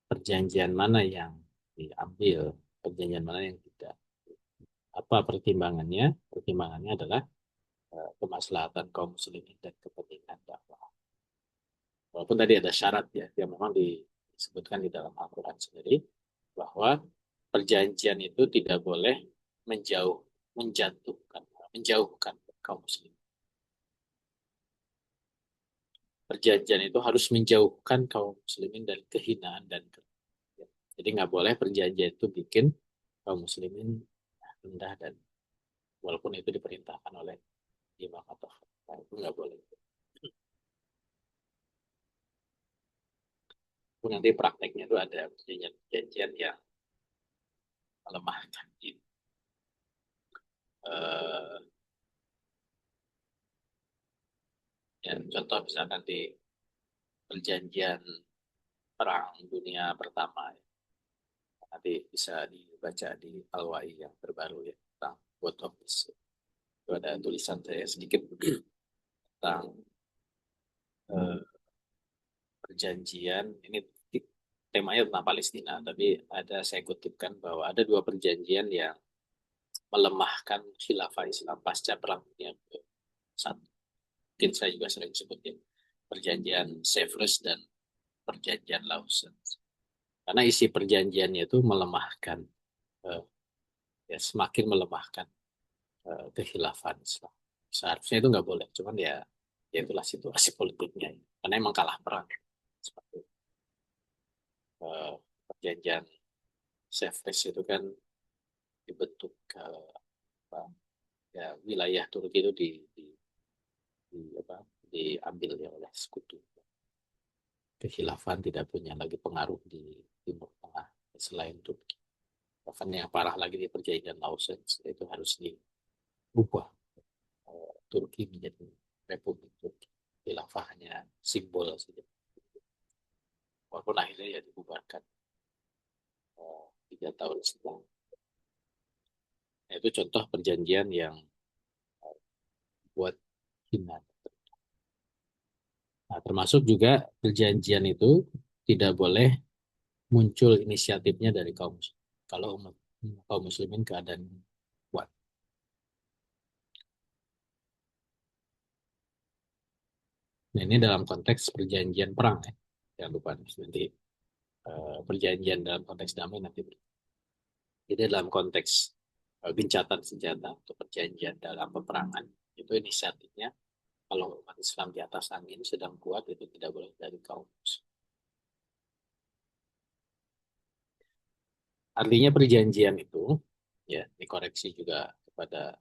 perjanjian mana yang diambil, perjanjian mana yang tidak. Apa pertimbangannya? Pertimbangannya adalah kemaslahatan kaum muslimin dan kepentingan dakwah. Walaupun tadi ada syarat, ya, yang memang disebutkan di dalam Al-Quran sendiri, bahwa perjanjian itu tidak boleh menjatuhkan, menjauhkan kaum muslim. Perjanjian itu harus menjauhkan kaum muslimin dari kehinaan dan kerugian. Jadi nggak boleh perjanjian itu bikin kaum muslimin rendah, dan walaupun itu diperintahkan oleh imam atau khalifah, itu nggak boleh. Itu nanti prakteknya itu ada perjanjian-perjanjian yang melemahkan ini. Eh, ya, contoh misalkan di perjanjian perang dunia pertama, ya. Nanti bisa dibaca di Al-Wa'i yang terbaru, ya, tentang Board of Peace. Itu ada tulisan saya sedikit tentang eh, perjanjian ini, temanya tentang Palestina, tapi ada saya kutipkan bahwa ada dua perjanjian yang melemahkan khilafah Islam pasca perang dunia satu. Mungkin saya juga sering sebutin perjanjian Sevres dan perjanjian Lausanne. Karena isi perjanjiannya itu melemahkan, eh, ya, semakin melemahkan kekhilafan Islam. Seharusnya itu nggak boleh, cuman ya, ya itulah situasi politiknya. Karena emang kalah perang. Seperti eh, perjanjian Sevres itu kan dibentuk apa, ya, wilayah Turki itu apa, diambil, ya, oleh sekutu. Kekhilafan tidak punya lagi pengaruh di Timur Tengah selain Turki. Bahkan yang parah lagi di perjanjian Lausanne itu harus diubah, Turki menjadi Republik Turki. Khilafah hanya simbol saja. Walaupun akhirnya ya dibubarkan 3 tahun setelah. Nah, itu contoh perjanjian yang buat China. Nah, termasuk juga perjanjian itu tidak boleh muncul inisiatifnya dari kaum muslim. Kalau kaum muslimin keadaan kuat. Nah, ini dalam konteks perjanjian perang, ya. Jangan lupa nanti perjanjian dalam konteks damai nanti. Jadi dalam konteks gencatan senjata atau perjanjian dalam peperangan, itu inisiatifnya kalau umat Islam di atas angin sedang kuat, itu tidak boleh dari kaum muslim. Artinya perjanjian itu, ya, dikoreksi juga kepada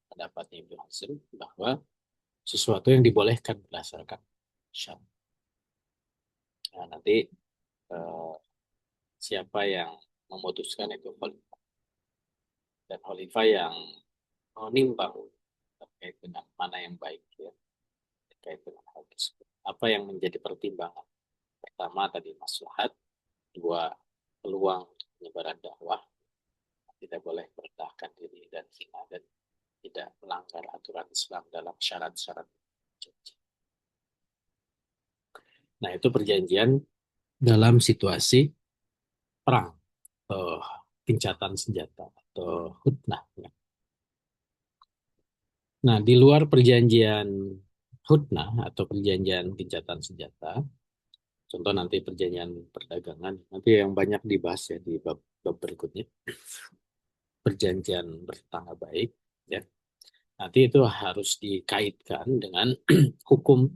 pendapatnya Ibnu Hazm, bahwa sesuatu yang dibolehkan berdasarkan syariat. Nah, nanti eh, siapa yang memutuskan itu khalifah, dan khalifah yang menimbang terkait dengan mana yang baik, ya, terkait dengan hal tersebut. Apa yang menjadi pertimbangan? Pertama tadi maslahat, dua peluang penyebaran dakwah, tidak boleh merendahkan diri dan hina, dan tidak melanggar aturan Islam dalam syarat-syarat janji. Nah, itu perjanjian dalam situasi perang atau gencatan senjata atau hudnah. Nah, di luar perjanjian hudnah atau perjanjian gencatan senjata, contoh nanti perjanjian perdagangan, nanti yang banyak dibahas, ya, di bab berikutnya. perjanjian bertetangga baik, ya, nanti itu harus dikaitkan dengan hukum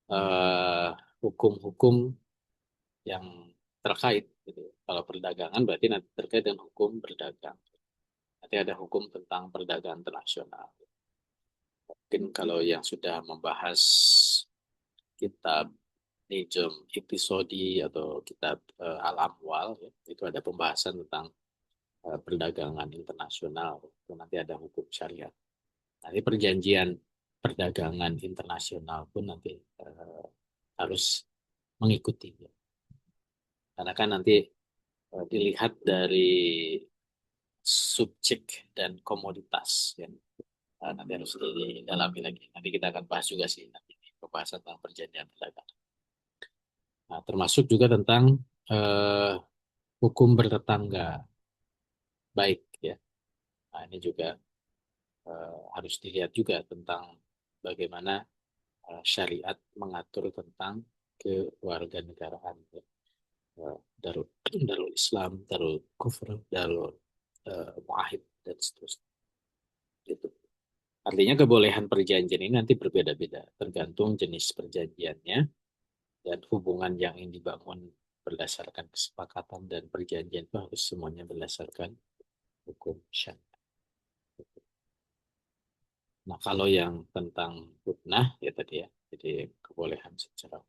eh, hukum-hukum yang terkait. Gitu. Kalau perdagangan berarti nanti terkait dengan hukum berdagang. Nanti ada hukum tentang perdagangan internasional. Mungkin kalau yang sudah membahas kitab Nijum Episodi atau kitab Al-Amwal, ya, itu ada pembahasan tentang perdagangan internasional. Itu nanti ada hukum syariat. Nanti perjanjian perdagangan internasional pun nanti harus mengikuti. Ya. Karena kan nanti dilihat dari subjek dan komoditas yang nanti harus didalami lagi. Nanti kita akan bahas juga sih nanti pembahasan tentang perjanjian perdagangan. Nah, termasuk juga tentang eh, hukum bertetangga baik ya. Nah, ini juga harus dilihat juga tentang bagaimana syariat mengatur tentang kewarganegaraan ya. Darul, darul Islam, darul kufur, darul muahid dan seterusnya. Gitu. Artinya kebolehan perjanjian ini nanti berbeda-beda, tergantung jenis perjanjiannya dan hubungan yang ingin dibangun berdasarkan kesepakatan dan perjanjian itu harus semuanya berdasarkan hukum syariat. Nah, kalau yang tentang hutnah ya tadi ya, jadi kebolehan secara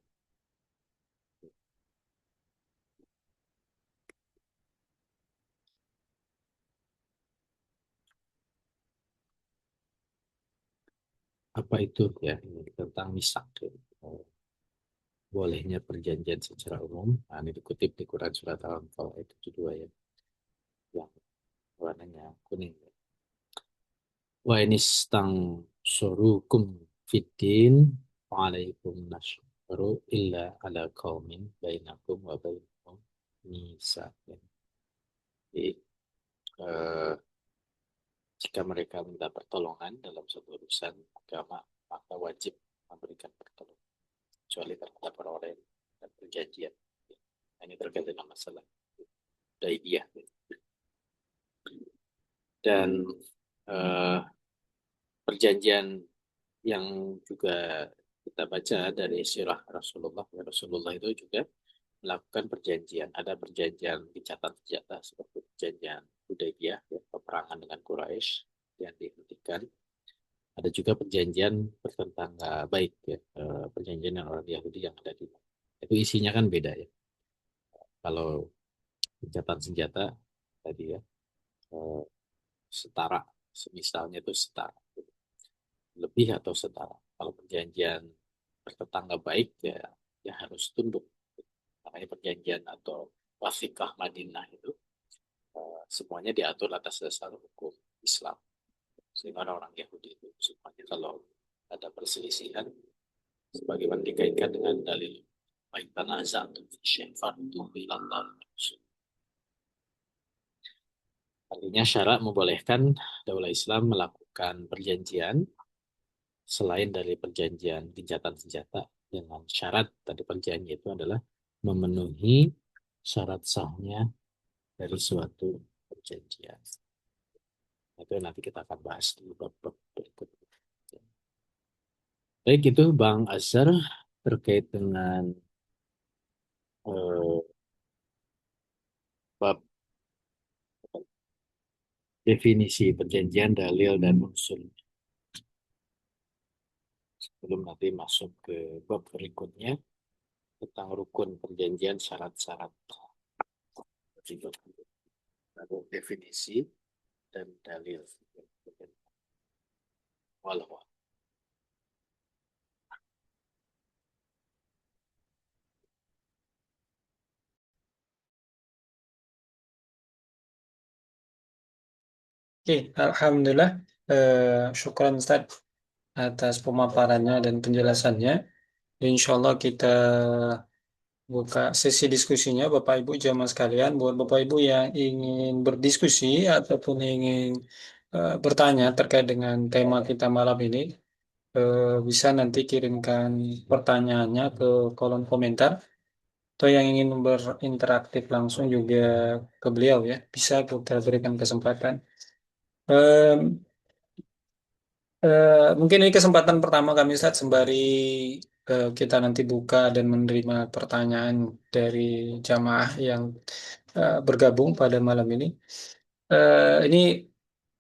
apa itu ya ini tentang misak ya. Bolehnya perjanjian secara umum. Nah, ini dikutip di Quran surat Al-Anfal ayat 72 ya, yang warnanya kuning. Ya. Wa inistang surukum fitin wa'alaikum nasru illa ala qaumin bainakum wa bainahum misa. Jadi, eh, jika mereka minta pertolongan dalam suatu urusan agama, maka wajib memberikan pertolongan. Kecuali terhadap orang-orang yang ada perjanjian. Nah, ini terkait dengan masalah Hudaybiyah. Dan eh, perjanjian yang juga kita baca dari sirah Rasulullah, ya Rasulullah itu juga melakukan perjanjian. Ada perjanjian gencatan senjata seperti perjanjian Hudaybiyah, ya, peperangan dengan Quraisy yang dihentikan. Ada juga perjanjian bertetangga baik, ya, perjanjian dengan orang Yahudi yang ada di itu isinya kan beda ya. Kalau gencatan senjata tadi ya eh, setara, semisalnya itu setara, lebih atau setara. Kalau perjanjian bertetangga baik ya, ya harus tunduk. Makanya perjanjian atau wasikah Madinah itu semuanya diatur atas dasar hukum Islam. Sehingga orang-orang Yahudi itu semuanya kalau ada perselisihan, sebagaimana dikaitkan dengan dalil baik tanazah atau fardu ilallah. Artinya syarat membolehkan daulah Islam melakukan perjanjian selain dari perjanjian gencatan senjata dengan syarat tadi perjanjian itu adalah memenuhi syarat sahnya dari suatu perjanjian. Itu nanti kita akan bahas di bab-bab berikutnya. Baik itu Bang Azhar terkait dengan eh, bab definisi perjanjian, dalil dan unsur. Sebelum nanti masuk ke bab berikutnya tentang rukun perjanjian, syarat-syarat, definisi dan dalil. Walau Oke, Alhamdulillah. Syukran Ustaz atas pemaparannya dan penjelasannya. Insya Allah kita buka sesi diskusinya Bapak Ibu jamaah sekalian. Buat Bapak Ibu yang ingin berdiskusi ataupun ingin bertanya terkait dengan tema kita malam ini, bisa nanti kirimkan pertanyaannya ke kolom komentar. Atau yang ingin berinteraktif langsung juga ke beliau ya, bisa kita berikan kesempatan. Em, Mungkin ini kesempatan pertama kami Ustaz sembari kita nanti buka dan menerima pertanyaan dari jamaah yang bergabung pada malam ini. Ini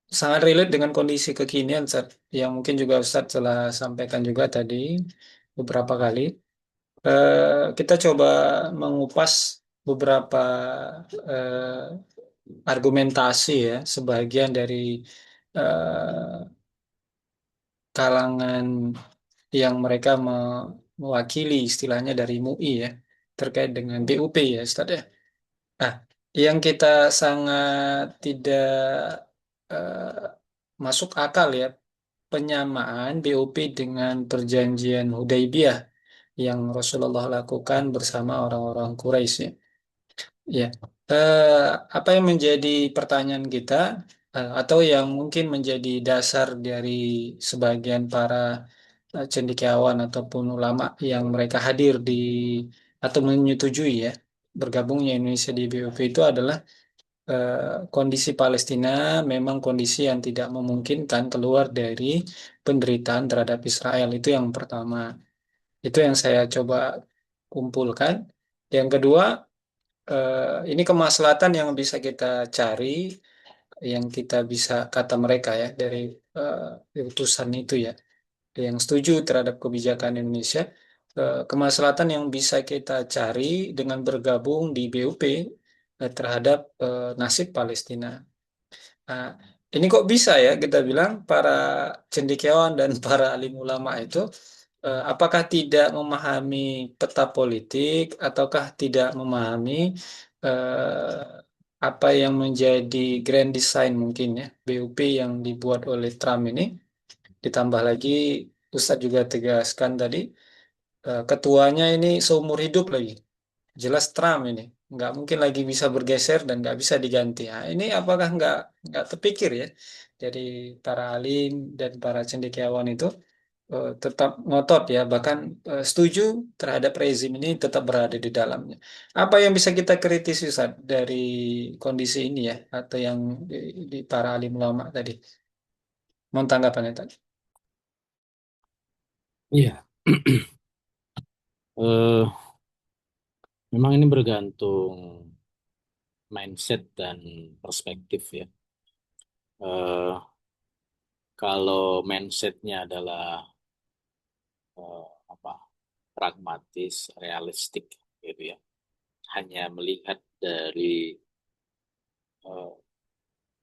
sangat relate dengan kondisi kekinian Ustaz, yang mungkin juga Ustaz telah sampaikan juga tadi beberapa kali. Kita coba mengupas beberapa argumentasi ya, sebagian dari kalangan yang mereka mewakili istilahnya dari MUI ya, terkait dengan BUP ya Ustaz ya. Nah, yang kita sangat tidak masuk akal ya, penyamaan BUP dengan perjanjian Hudaybiyah yang Rasulullah lakukan bersama orang-orang Quraisy ya. Ya, eh, apa yang menjadi pertanyaan kita atau yang mungkin menjadi dasar dari sebagian para cendekiawan ataupun ulama yang mereka hadir di atau menyetujui ya bergabungnya Indonesia di BUP itu adalah kondisi Palestina memang kondisi yang tidak memungkinkan keluar dari penderitaan terhadap Israel itu yang pertama. Itu yang saya coba kumpulkan. Yang kedua, ini kemaslahatan yang bisa kita cari, yang kita bisa kata mereka ya dari utusan itu ya, yang setuju terhadap kebijakan Indonesia, kemaslahatan yang bisa kita cari dengan bergabung di BUP terhadap nasib Palestina. Nah, ini kok bisa ya kita bilang para cendekiawan dan para alim ulama itu apakah tidak memahami peta politik ataukah tidak memahami apa yang menjadi grand design mungkin ya BUP yang dibuat oleh Trump ini, ditambah lagi Ustadz juga tegaskan tadi ketuanya ini seumur hidup lagi. Jelas Trump ini nggak mungkin lagi bisa bergeser dan nggak bisa diganti. Nah, ini apakah nggak terpikir ya dari para alim dan para cendekiawan itu tetap ngotot ya bahkan setuju terhadap rezim ini tetap berada di dalamnya. Apa yang bisa kita kritisi Ustaz, dari kondisi ini ya atau yang di para alim ulama tadi? Mohon tanggapannya tadi. Iya. Eh, Memang ini bergantung mindset dan perspektif ya. Eh, Kalau mindsetnya adalah apa pragmatis, realistik gitu ya, hanya melihat dari eh,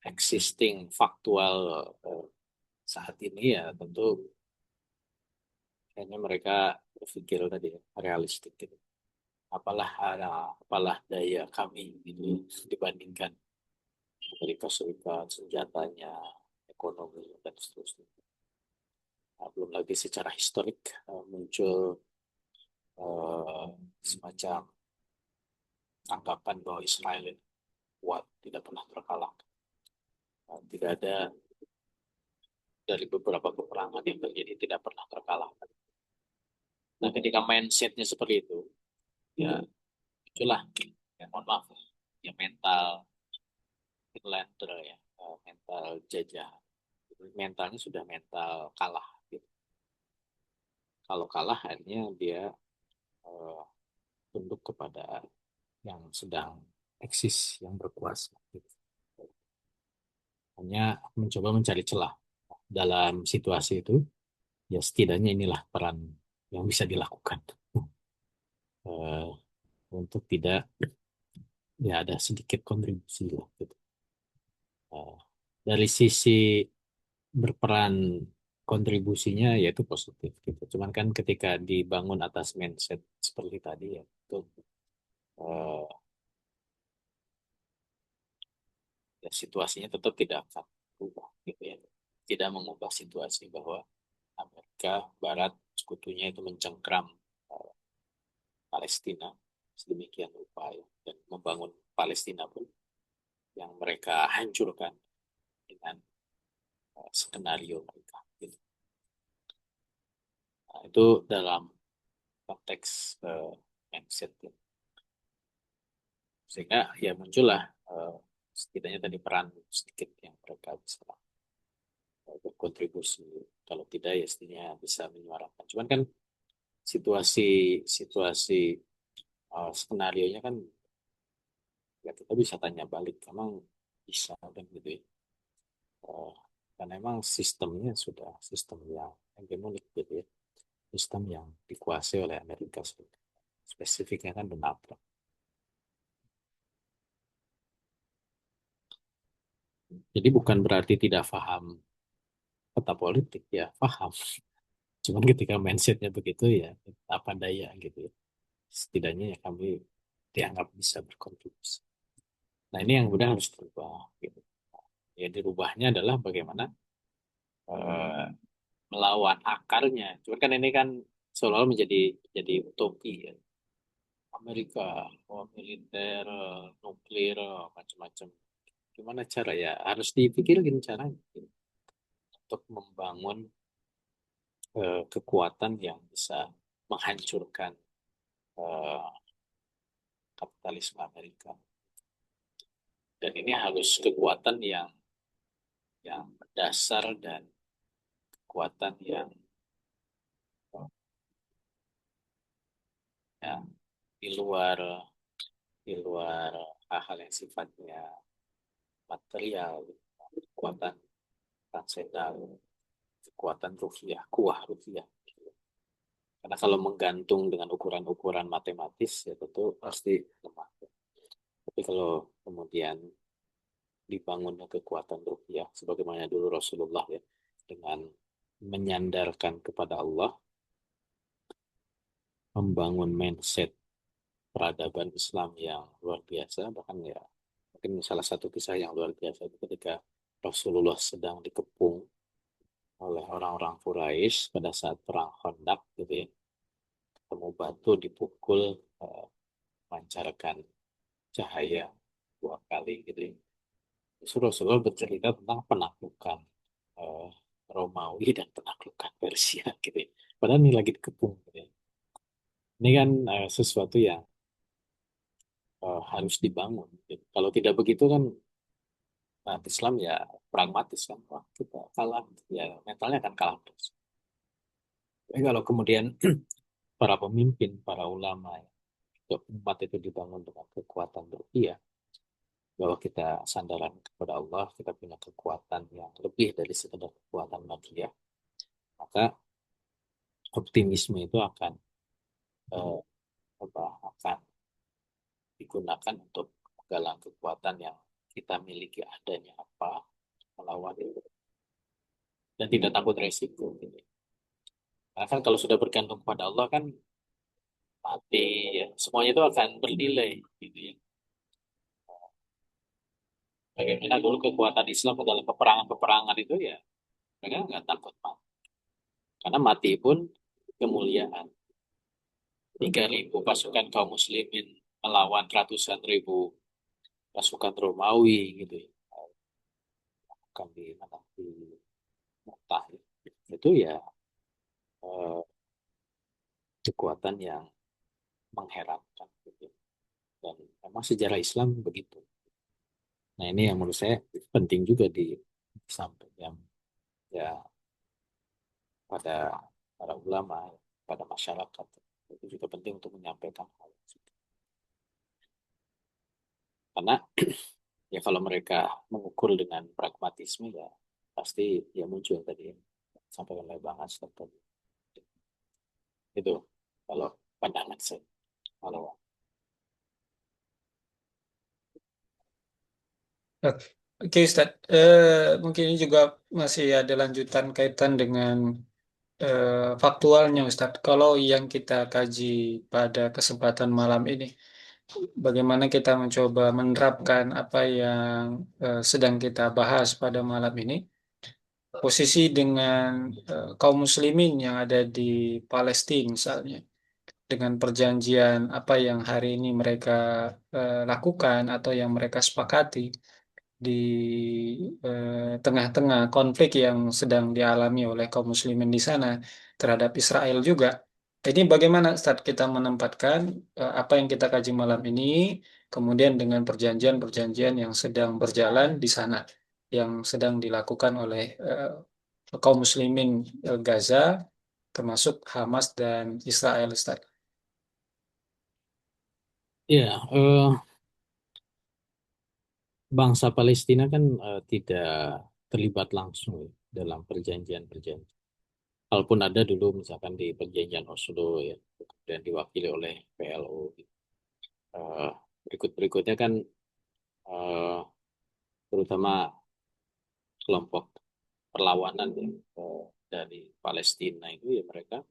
existing faktual eh, saat ini ya tentu kayaknya mereka berpikir tadi ya, realistik gitu. Apalah daya kami gitu dibandingkan Amerika Serikat, senjatanya, ekonomi dan seterusnya. Nah, belum lagi secara historik muncul eh, semacam anggapan bahwa Israel itu kuat, tidak pernah terkalahkan. Tidak ada dari beberapa peperangan yang terjadi tidak pernah terkalahkan. Nah, ketika mindsetnya seperti itu, ya itulah, ya mohon maaf, ya mental Finlander ya, mental jajah. Mentalnya sudah mental kalah. Gitu. Kalau kalah, akhirnya dia uh, tunduk kepada yang sedang eksis, yang berkuasa. Gitu. Hanya mencoba mencari celah dalam situasi itu. Ya setidaknya inilah peran yang bisa dilakukan uh, untuk tidak ya ada sedikit kontribusi lah gitu. Uh, dari sisi berperan kontribusinya yaitu positif gitu. Cuman kan ketika dibangun atas mindset seperti tadi ya itu uh, ya situasinya tetap tidak akan berubah gitu ya. Tidak mengubah situasi bahwa Amerika Barat sekutunya itu mencengkram uh, Palestina sedemikian rupa ya, dan membangun Palestina pun yang mereka hancurkan dengan skenario mereka. Gitu. Nah, itu dalam konteks mindset. Ya. Sehingga ya muncullah setidaknya tadi peran sedikit yang mereka bisa lakukan. berkontribusi. Kalau tidak ya setidaknya bisa menyuarakan. Cuman kan situasi situasi skenario nya kan ya kita bisa tanya balik, emang bisa kan gitu ya. Eh, karena emang sistemnya sudah sistem yang hegemonik gitu ya, sistem yang dikuasai oleh Amerika Serikat. Spesifiknya kan Donald Trump. Jadi bukan berarti tidak paham peta politik, ya paham. Cuman ketika mindsetnya begitu ya apa daya gitu ya. Setidaknya ya kami dianggap bisa berkontribusi. Nah ini yang kemudian harus berubah gitu. Ya dirubahnya adalah bagaimana eh, melawan akarnya. Cuman kan ini kan seolah-olah jadi utopi ya. Amerika, militer, nuklir, macam-macam. Gimana cara ya? Harus dipikirin caranya gitu, untuk membangun kekuatan yang bisa menghancurkan eh, kapitalisme Amerika. Dan ini harus kekuatan yang berdasar dan kekuatan yang di luar di luar hal-hal yang sifatnya material, kekuatan transendal, kekuatan rupiah, kuah rupiah. Karena kalau menggantung dengan ukuran-ukuran matematis ya tentu pasti lemah. Tapi kalau kemudian dibangunnya kekuatan rupiah, sebagaimana dulu Rasulullah ya, dengan menyandarkan kepada Allah, membangun mindset peradaban Islam yang luar biasa, bahkan ya mungkin salah satu kisah yang luar biasa itu ketika Rasulullah sedang dikepung oleh orang-orang Quraisy pada saat perang Khandaq gitu ya, ketemu batu dipukul, eh, memancarkan cahaya 2 kali gitu ya. Justru Rasulullah bercerita tentang penaklukan eh, Romawi dan penaklukan Persia gitu ya. Padahal ini lagi dikepung gitu ya. Ini kan sesuatu yang harus dibangun gitu. Kalau tidak begitu kan Islam ya pragmatis kan. Wah, kita kalah ya mentalnya akan kalah terus. Tapi kalau kemudian para pemimpin, para ulama ya, umat itu dibangun dengan kekuatan rupiah, bahwa kita sandaran kepada Allah, kita punya kekuatan yang lebih dari sekedar kekuatan manusia, maka optimisme itu akan eh, akan digunakan untuk menggalang kekuatan yang kita miliki adanya apa melawan itu dan tidak takut resiko gitu. Karena kan kalau sudah bergantung pada Allah kan mati ya. Semuanya itu akan bernilai gitu ya. Bagaimana dulu kekuatan Islam dalam peperangan-peperangan itu ya mereka nggak takut mati. Karena mati pun kemuliaan. 3.000 pasukan kaum muslimin melawan ratusan ribu pasukan Romawi gitu ya. Bukan di mana di Mu'tah ya. Itu ya eh, kekuatan yang mengherankan gitu. Dan memang sejarah Islam begitu. Nah ini yang menurut saya penting juga disampaikan ya pada para ulama, pada masyarakat. Itu juga penting untuk menyampaikan hal itu. Karena ya kalau mereka mengukur dengan pragmatisme ya pasti ya muncul tadi sampai oleh Bang Astor tadi. Itu kalau pandangan saya. Kalau Oke, Ustaz. Mungkin ini juga masih ada lanjutan kaitan dengan faktualnya, Ustaz. Kalau yang kita kaji pada kesempatan malam ini, bagaimana kita mencoba menerapkan apa yang sedang kita bahas pada malam ini, posisi dengan kaum muslimin yang ada di Palestina misalnya, dengan perjanjian apa yang hari ini mereka lakukan atau yang mereka sepakati di tengah-tengah konflik yang sedang dialami oleh kaum muslimin di sana terhadap Israel juga. Jadi bagaimana Ustaz kita menempatkan apa yang kita kaji malam ini kemudian dengan perjanjian-perjanjian yang sedang berjalan di sana, yang sedang dilakukan oleh kaum muslimin Gaza, termasuk Hamas dan Israel, Ustaz. Ya, bangsa Palestina kan tidak terlibat langsung ya dalam perjanjian-perjanjian. Kalaupun ada dulu misalkan di perjanjian Oslo ya, dan diwakili oleh PLO. Gitu. Eh, berikut-berikutnya kan eh, terutama kelompok perlawanan ya, dari Palestina itu ya mereka,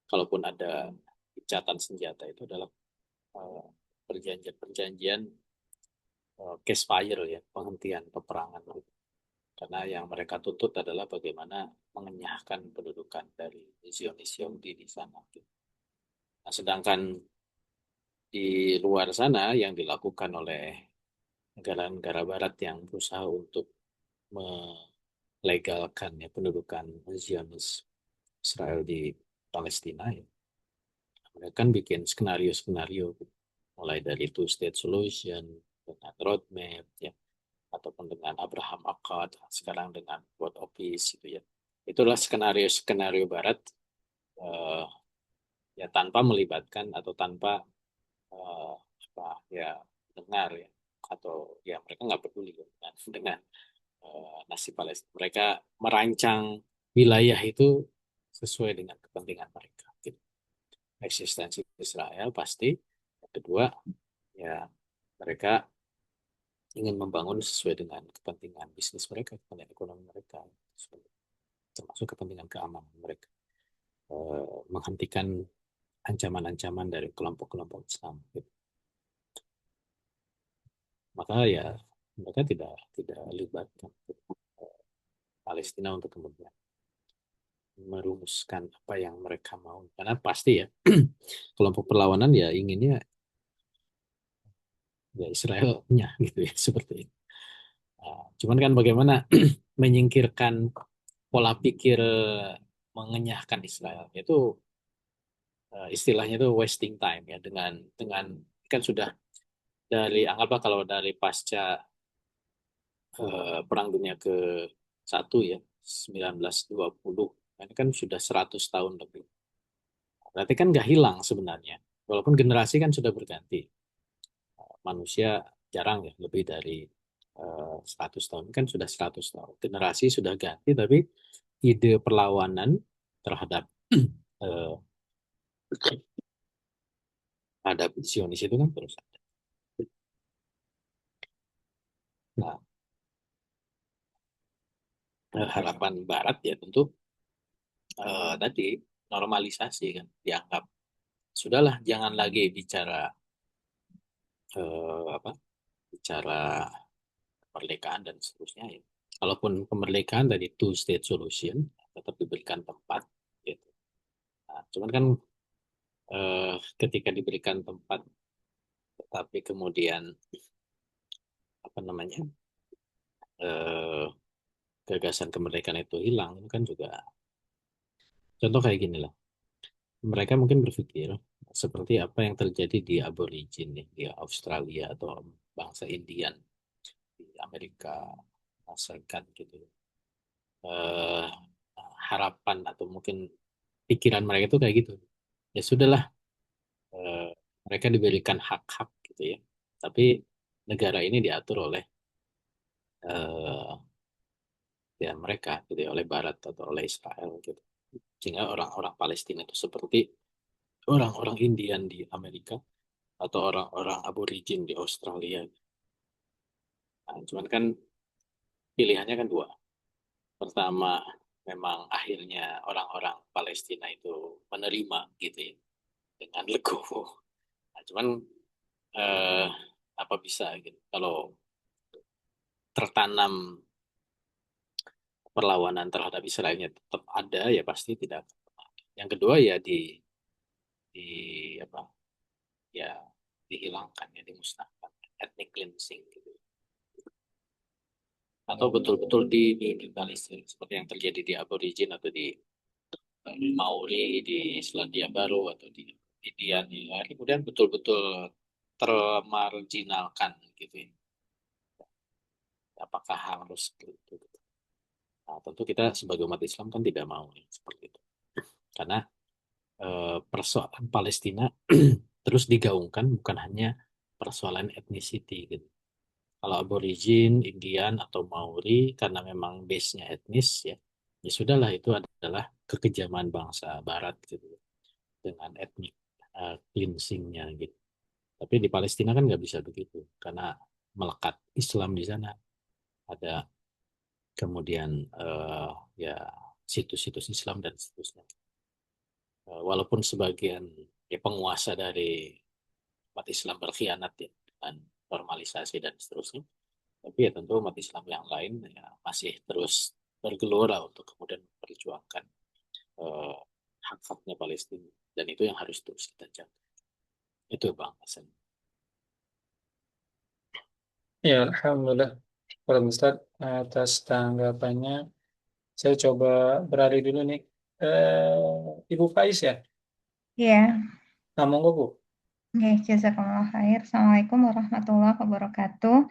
kalaupun ada gencatan senjata itu adalah eh, perjanjian-perjanjian ceasefire ya, penghentian peperangan. Karena yang mereka tuntut adalah bagaimana mengenyahkan pendudukan dari Zionis Yahudi di sana. Nah, sedangkan di luar sana yang dilakukan oleh negara-negara Barat yang berusaha untuk melegalkan ya pendudukan Zionis Israel di Palestina ya, mereka kan bikin skenario-skenario mulai dari two state solution dengan roadmap ya, ataupun dengan Abraham Accord, sekarang dengan World of Peace gitu ya. Itulah skenario-skenario Barat eh, ya tanpa melibatkan atau tanpa eh, apa ya dengar ya, atau ya mereka nggak peduli dengan nasib Palestina. Mereka merancang wilayah itu sesuai dengan kepentingan mereka. Gitu. Eksistensi Israel pasti. Yang kedua, ya mereka ingin membangun sesuai dengan kepentingan bisnis mereka, kepentingan ekonomi mereka, termasuk kepentingan keamanan mereka. Menghentikan ancaman-ancaman dari kelompok-kelompok Islam. Gitu. Maka ya mereka tidak tidak libatkan Palestina untuk kemudian merumuskan apa yang mereka mau. Karena pasti ya kelompok perlawanan ya inginnya ya Israelnya gitu ya seperti itu. Cuman kan bagaimana menyingkirkan pola pikir mengenyahkan Israel itu istilahnya itu wasting time ya dengan kan sudah dari anggaplah kalau dari pasca Perang Dunia ke satu ya 1920 ini kan sudah 100 tahun lebih. Berarti kan nggak hilang sebenarnya. Walaupun generasi kan sudah berganti. Manusia jarang ya lebih dari 100 tahun. Kan sudah 100 tahun. Generasi sudah ganti tapi ide perlawanan terhadap eh, terhadap Zionis itu kan terus ada. Nah, harapan Barat ya tentu tadi normalisasi kan dianggap sudahlah jangan lagi bicara apa bicara kemerdekaan dan seterusnya ya. Kalaupun kemerdekaan dari two state solution tetap diberikan tempat gitu. Nah, cuman kan ketika diberikan tempat tetapi kemudian apa namanya eh, gagasan kemerdekaan itu hilang itu kan juga contoh kayak gini lah. Mereka mungkin berpikir seperti apa yang terjadi di aborigin di Australia atau bangsa Indian di Amerika Serikat gitu. Eh, harapan atau mungkin pikiran mereka itu kayak gitu. Ya sudahlah, eh, mereka diberikan hak-hak gitu ya. Tapi negara ini diatur oleh eh, ya mereka gitu ya, oleh Barat atau oleh Israel gitu. Sehingga orang-orang Palestina itu seperti orang-orang Indian di Amerika atau orang-orang aborigin di Australia. Nah, cuman kan pilihannya kan dua. Pertama, memang akhirnya orang-orang Palestina itu menerima gitu ya dengan legowo. Nah, cuman eh, apa bisa gitu kalau tertanam perlawanan terhadap Israelnya tetap ada ya pasti tidak akan pernah ada. Yang kedua ya di apa ya dihilangkan ya dimusnahkan ethnic cleansing gitu atau betul-betul diminimalisir seperti yang terjadi di Aborigin atau di Maori di Selandia Baru atau di India ya. Kemudian betul-betul termarginalkan gitu ya. Apakah harus seperti itu? Nah, tentu kita sebagai umat Islam kan tidak mau seperti itu. Karena persoalan Palestina terus digaungkan bukan hanya persoalan ethnicity gitu. Kalau aborigin, Indian atau Maori karena memang base-nya etnis ya, ya sudahlah itu adalah kekejaman bangsa Barat gitu dengan etnik cleansing-nya gitu. Tapi di Palestina kan nggak bisa begitu karena melekat Islam di sana. Ada kemudian ya situs-situs Islam dan seterusnya. Walaupun sebagian ya penguasa dari umat Islam berkhianat ya dengan normalisasi dan seterusnya, tapi ya tentu umat Islam yang lain ya masih terus bergelora untuk kemudian memperjuangkan eh, hak-haknya Palestina dan itu yang harus terus kita jaga. Itu Bang Hasan. Ya, Alhamdulillah. Kalau Ustaz atas tanggapannya, saya coba beralih dulu nih. Ibu Faiz ya, Iya, nah, monggo Bu. oke, jazakallah khair. Assalamualaikum warahmatullahi wabarakatuh.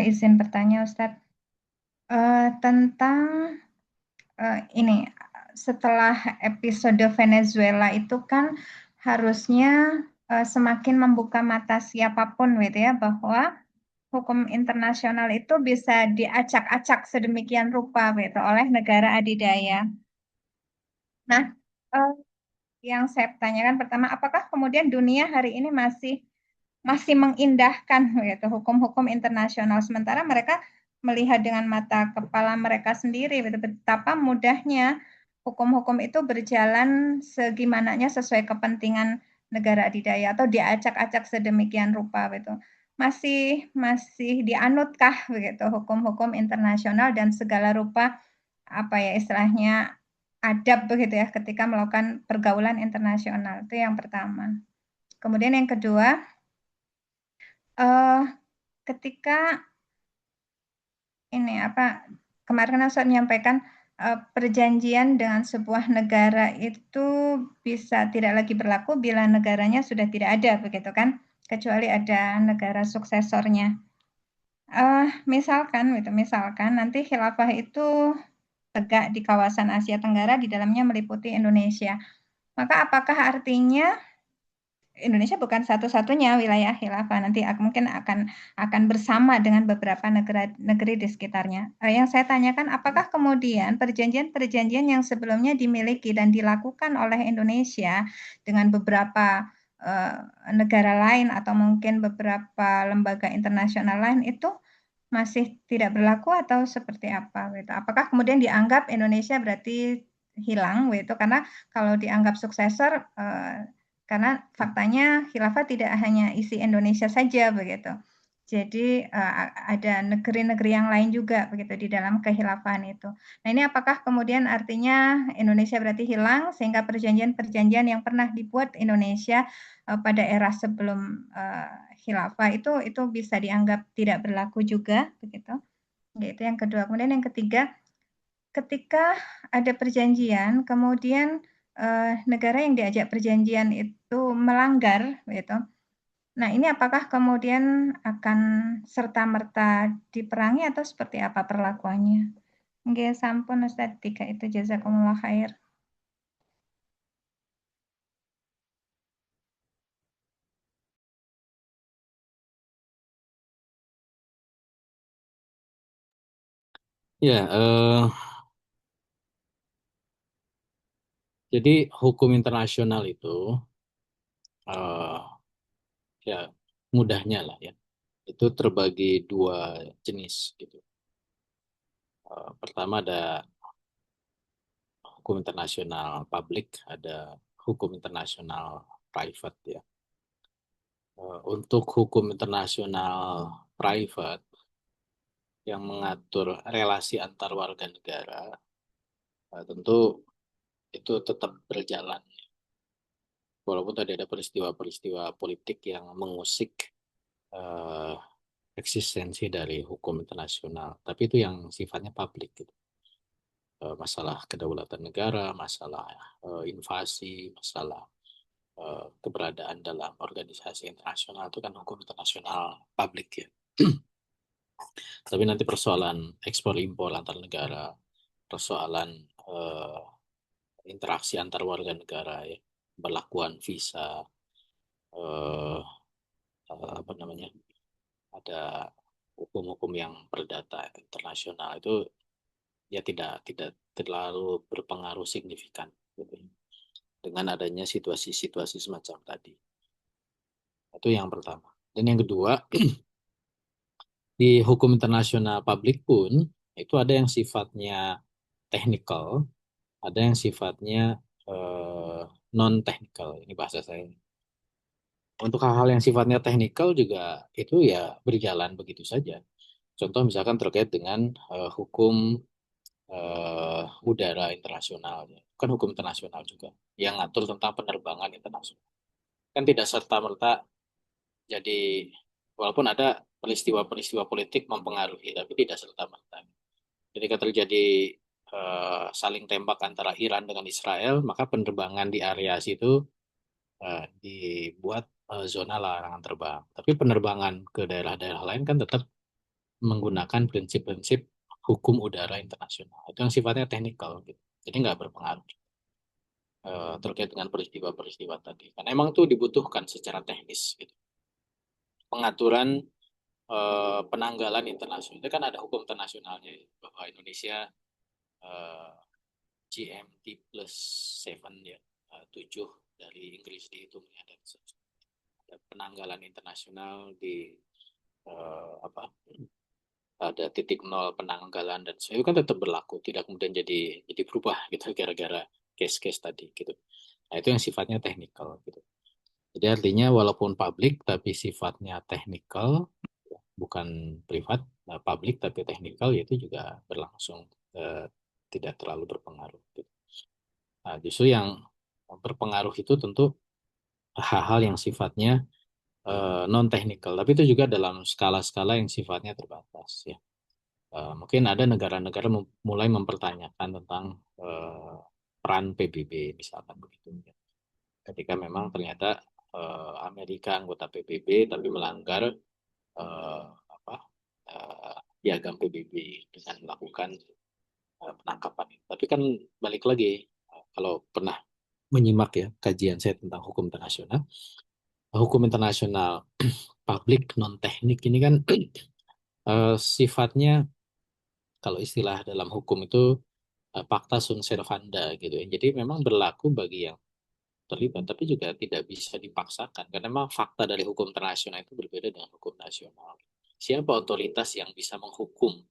Izin bertanya, Ustadz. Tentang ini, setelah episode Venezuela itu kan harusnya semakin membuka mata siapapun, gitu ya, bahwa hukum internasional itu bisa diacak-acak sedemikian rupa, gitu, oleh negara adidaya. Nah, eh, yang saya tanyakan pertama, apakah kemudian dunia hari ini masih masih mengindahkan gitu hukum-hukum internasional sementara mereka melihat dengan mata kepala mereka sendiri gitu, betapa mudahnya hukum-hukum itu berjalan segimananya sesuai kepentingan negara adidaya atau diacak-acak sedemikian rupa gitu. Masih dianutkah begitu hukum-hukum internasional dan segala rupa apa ya istilahnya adab begitu ya ketika melakukan pergaulan internasional. Itu yang pertama. Kemudian yang kedua, eh ketika ini apa kemarin kan saya menyampaikan perjanjian dengan sebuah negara itu bisa tidak lagi berlaku bila negaranya sudah tidak ada begitu kan, kecuali ada negara suksesornya. Misalkan nanti khilafah itu tegak di kawasan Asia Tenggara, di dalamnya meliputi Indonesia. Maka apakah artinya Indonesia bukan satu-satunya wilayah khilafah, nanti mungkin akan bersama dengan beberapa negeri di sekitarnya. Yang saya tanyakan, apakah kemudian perjanjian-perjanjian yang sebelumnya dimiliki dan dilakukan oleh Indonesia dengan beberapa negara lain atau mungkin beberapa lembaga internasional lain itu masih tidak berlaku atau seperti apa gitu. Apakah kemudian dianggap Indonesia berarti hilang gitu karena kalau dianggap suksesor karena faktanya khilafah tidak hanya isi Indonesia saja begitu. Jadi ada negeri-negeri yang lain juga begitu di dalam kekhilafahan itu. Nah, ini apakah kemudian artinya Indonesia berarti hilang sehingga perjanjian-perjanjian yang pernah dibuat Indonesia pada era sebelum khilafah itu bisa dianggap tidak berlaku juga begitu. Itu yang kedua. Kemudian yang ketiga, ketika ada perjanjian, kemudian negara yang diajak perjanjian itu melanggar, gitu. Nah, ini apakah kemudian akan serta-merta diperangi atau seperti apa perlakuannya? Nggih, sampun Ustaz, tiga itu jazakumullah khair. Ya, jadi hukum internasional itu eh, ya mudahnya lah ya, itu terbagi dua jenis gitu. Pertama ada hukum internasional publik, ada hukum internasional private ya. Untuk hukum internasional private yang mengatur relasi antar warga negara, tentu itu tetap berjalan. Walaupun tadi ada peristiwa-peristiwa politik yang mengusik eh, eksistensi dari hukum internasional, tapi itu yang sifatnya publik gitu. Masalah kedaulatan negara, masalah invasi, masalah keberadaan dalam organisasi internasional itu kan hukum internasional publik ya. Tapi nanti persoalan ekspor impor antar negara persoalan interaksi antar warga negara, ya, berlakuan visa, eh, apa namanya, ada hukum-hukum yang perdata internasional itu ya tidak terlalu berpengaruh signifikan gitu, dengan adanya situasi-situasi semacam tadi. Itu yang pertama. Dan yang kedua, di hukum internasional publik pun itu ada yang sifatnya technical, ada yang sifatnya non-technical. Ini bahasa saya. Untuk hal-hal yang sifatnya technical juga itu ya berjalan begitu saja. Contoh misalkan terkait dengan hukum udara internasional, kan hukum internasional juga yang ngatur tentang penerbangan internasional. Kan tidak serta-merta jadi, walaupun ada peristiwa-peristiwa politik mempengaruhi, tapi tidak serta-merta. Ketika terjadi saling tembak antara Iran dengan Israel, maka penerbangan di area situ dibuat zona larangan terbang. Tapi penerbangan ke daerah-daerah lain kan tetap menggunakan prinsip-prinsip hukum udara internasional. Itu yang sifatnya teknikal, gitu. Jadi nggak berpengaruh terkait dengan peristiwa-peristiwa tadi. Karena emang itu dibutuhkan secara teknis, gitu. Pengaturan penanggalan internasional. Itu kan ada hukum internasionalnya, bahwa Indonesia GMT plus 7 ya, 7 dari Inggris dihitungnya, dan ada penanggalan internasional di apa, ada titik nol penanggalan, dan itu kan tetap berlaku, tidak kemudian jadi berubah gitu gara-gara case-case tadi gitu. Nah, itu yang sifatnya teknikal gitu. Jadi artinya walaupun publik tapi sifatnya teknikal, bukan privat, publik tapi teknikal, yaitu juga berlangsung, tidak terlalu berpengaruh gitu. Nah, justru yang berpengaruh itu tentu hal-hal yang sifatnya non teknikal, tapi itu juga dalam skala-skala yang sifatnya terbatas ya. Mungkin ada negara-negara mulai mempertanyakan tentang peran PBB misalkan begitu ya. Ketika memang ternyata Amerika anggota PBB tapi melanggar apa piagam PBB dengan melakukan penangkapan. Tapi kan balik lagi, kalau pernah menyimak ya kajian saya tentang hukum internasional publik non teknik ini kan sifatnya, kalau istilah dalam hukum itu pacta sunt servanda gitu ya. Jadi memang berlaku bagi yang terlibat, tapi juga tidak bisa dipaksakan karena memang fakta dari hukum internasional itu berbeda dengan hukum nasional. Siapa otoritas yang bisa menghukum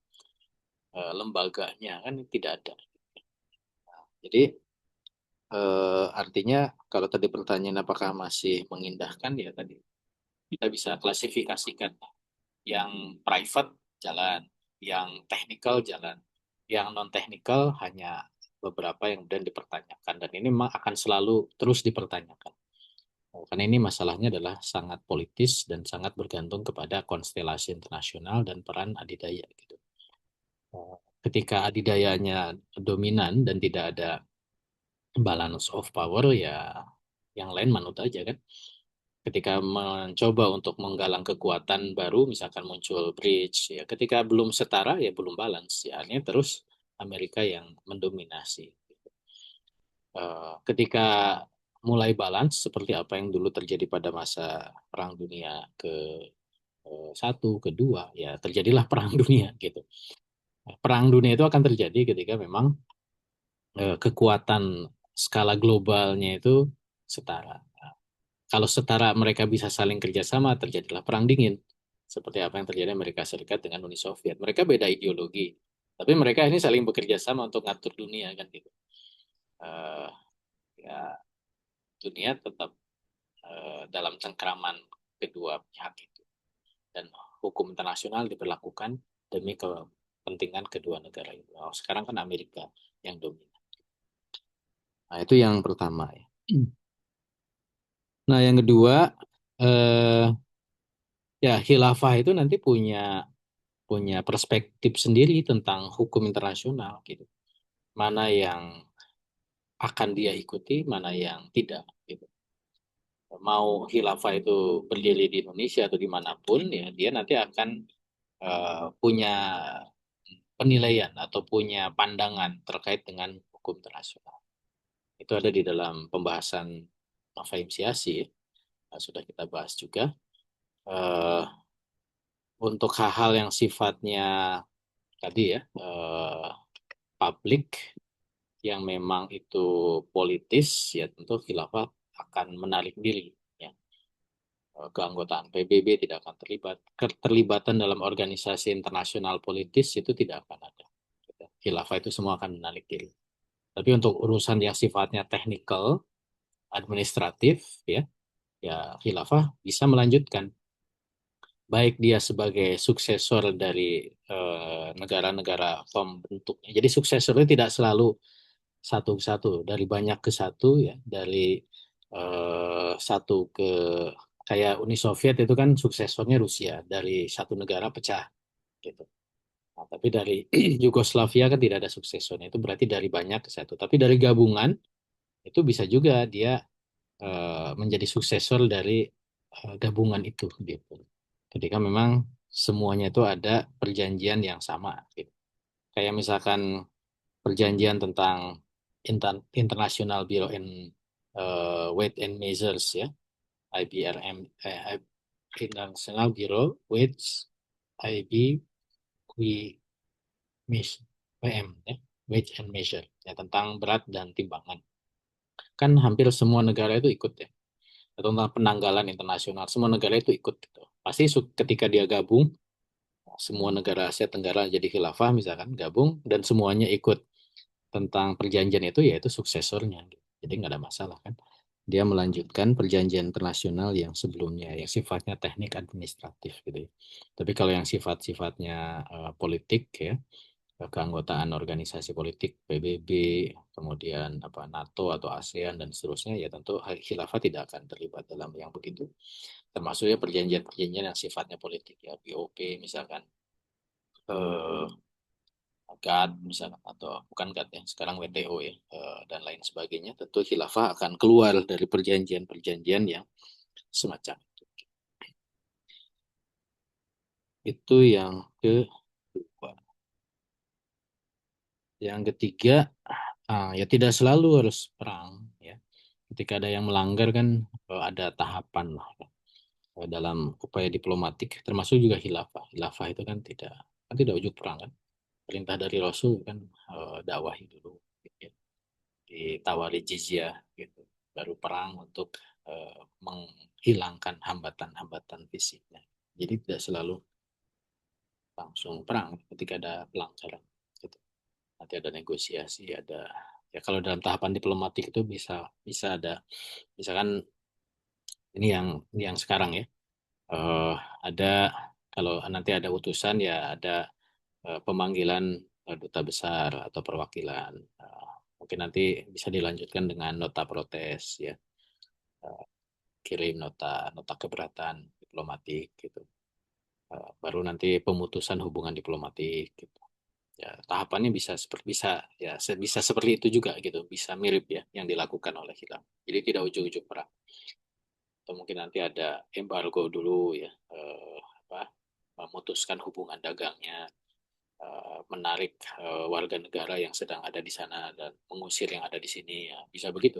lembaganya, kan tidak ada. Jadi artinya kalau tadi pertanyaan apakah masih mengindahkan, ya tadi kita bisa klasifikasikan yang private jalan, yang technical jalan, yang non technical hanya beberapa yang kemudian dipertanyakan, dan ini memang akan selalu terus dipertanyakan. Karena ini masalahnya adalah sangat politis dan sangat bergantung kepada konstelasi internasional dan peran adidaya gitu. Ketika adidayanya dominan dan tidak ada balance of power, ya yang lain manut aja kan. Ketika mencoba untuk menggalang kekuatan baru, misalkan muncul bridge, ya ketika belum setara ya belum balance, ya ini terus Amerika yang mendominasi. Ketika mulai balance seperti apa yang dulu terjadi pada masa Perang Dunia ke-1, kedua, ya terjadilah Perang Dunia gitu. Perang Dunia itu akan terjadi ketika memang kekuatan skala globalnya itu setara. Kalau setara mereka bisa saling kerjasama, terjadilah perang dingin. Seperti apa yang terjadi Amerika Serikat dengan Uni Soviet. Mereka beda ideologi, tapi mereka ini saling bekerja sama untuk ngatur dunia kan gitu. Ya dunia tetap dalam cengkraman kedua pihak itu. Dan hukum internasional diberlakukan demi kepentingan kedua negara itu. Oh, sekarang kan Amerika yang dominan. Nah itu yang pertama ya. Nah yang kedua, ya khilafah itu nanti punya perspektif sendiri tentang hukum internasional gitu. Mana yang akan dia ikuti, mana yang tidak gitu. Mau khilafah itu berdiri di Indonesia atau dimanapun, ya dia nanti akan punya penilaian atau punya pandangan terkait dengan hukum internasional. Itu ada di dalam pembahasan Mafahim Siyasi, sudah kita bahas juga. Untuk hal-hal yang sifatnya tadi ya, publik, yang memang itu politis, ya tentu khilafah akan menarik diri. Ya. Keanggotaan PBB tidak akan terlibat. Keterlibatan dalam organisasi internasional politis itu tidak akan ada. Khilafah itu semua akan menarik diri. Tapi untuk urusan yang sifatnya teknikal, administratif, ya khilafah bisa melanjutkan. Baik dia sebagai suksesor dari negara-negara pembentuknya. Jadi suksesor itu tidak selalu satu ke satu, dari banyak ke satu, ya, dari satu ke, kayak Uni Soviet itu kan suksesornya Rusia, dari satu negara pecah gitu. Nah, tapi dari Yugoslavia kan tidak ada suksesornya, itu berarti dari banyak ke satu. Tapi dari gabungan itu bisa juga dia menjadi suksesor dari gabungan itu gitu. Ketika memang semuanya itu ada perjanjian yang sama gitu. Kayak misalkan perjanjian tentang International Bureau and Weight and Measures, ya, IBRM, International Bureau Weights, IB WM, ya, Weight and Measure, ya, tentang berat dan timbangan. Kan hampir semua negara itu ikut, ya, atau tentang penanggalan internasional, semua negara itu ikut gitu. Pasti ketika dia gabung, semua negara Asia Tenggara jadi khilafah misalkan gabung dan semuanya ikut tentang perjanjian itu, yaitu suksesornya. Jadi nggak ada masalah kan. Dia melanjutkan perjanjian internasional yang sebelumnya, yang sifatnya teknik administratif gitu ya. Tapi kalau yang sifat-sifatnya politik, ya, keanggotaan organisasi politik, PBB, kemudian NATO atau ASEAN dan seterusnya, ya tentu khilafah tidak akan terlibat dalam yang begitu. Termasuk ya perjanjian-perjanjian yang sifatnya politik, ya, BOP misalkan, GATT misalkan, atau bukan GATT ya, sekarang WTO ya, dan lain sebagainya, tentu khilafah akan keluar dari perjanjian-perjanjian yang semacam itu. Itu yang kedua. Yang ketiga, ya tidak selalu harus perang, ya. Ketika ada yang melanggar kan ada tahapan lah, dalam upaya diplomatik, termasuk juga khilafah. Khilafah itu kan tidak ujuk perang kan. Perintah dari Rasul kan dakwahi dulu, gitu ya. Ditawari jizyah gitu, baru perang untuk menghilangkan hambatan-hambatan fisiknya. Jadi tidak selalu langsung perang ketika ada pelanggaran gitu. Nanti ada negosiasi, ada, ya, kalau dalam tahapan diplomatik itu bisa ada, misalkan ini yang sekarang ya, ada, kalau nanti ada utusan, ya ada pemanggilan duta besar atau perwakilan. Mungkin nanti bisa dilanjutkan dengan nota protes, ya, kirim nota keberatan diplomatik gitu. Baru nanti pemutusan hubungan diplomatik gitu. Ya, tahapannya bisa seperti itu juga gitu, bisa mirip ya yang dilakukan oleh Hilal. Jadi tidak ujuk-ujuk perang. Atau mungkin nanti ada embargo dulu, ya, memutuskan hubungan dagangnya, menarik warga negara yang sedang ada di sana dan mengusir yang ada di sini, ya, bisa begitu.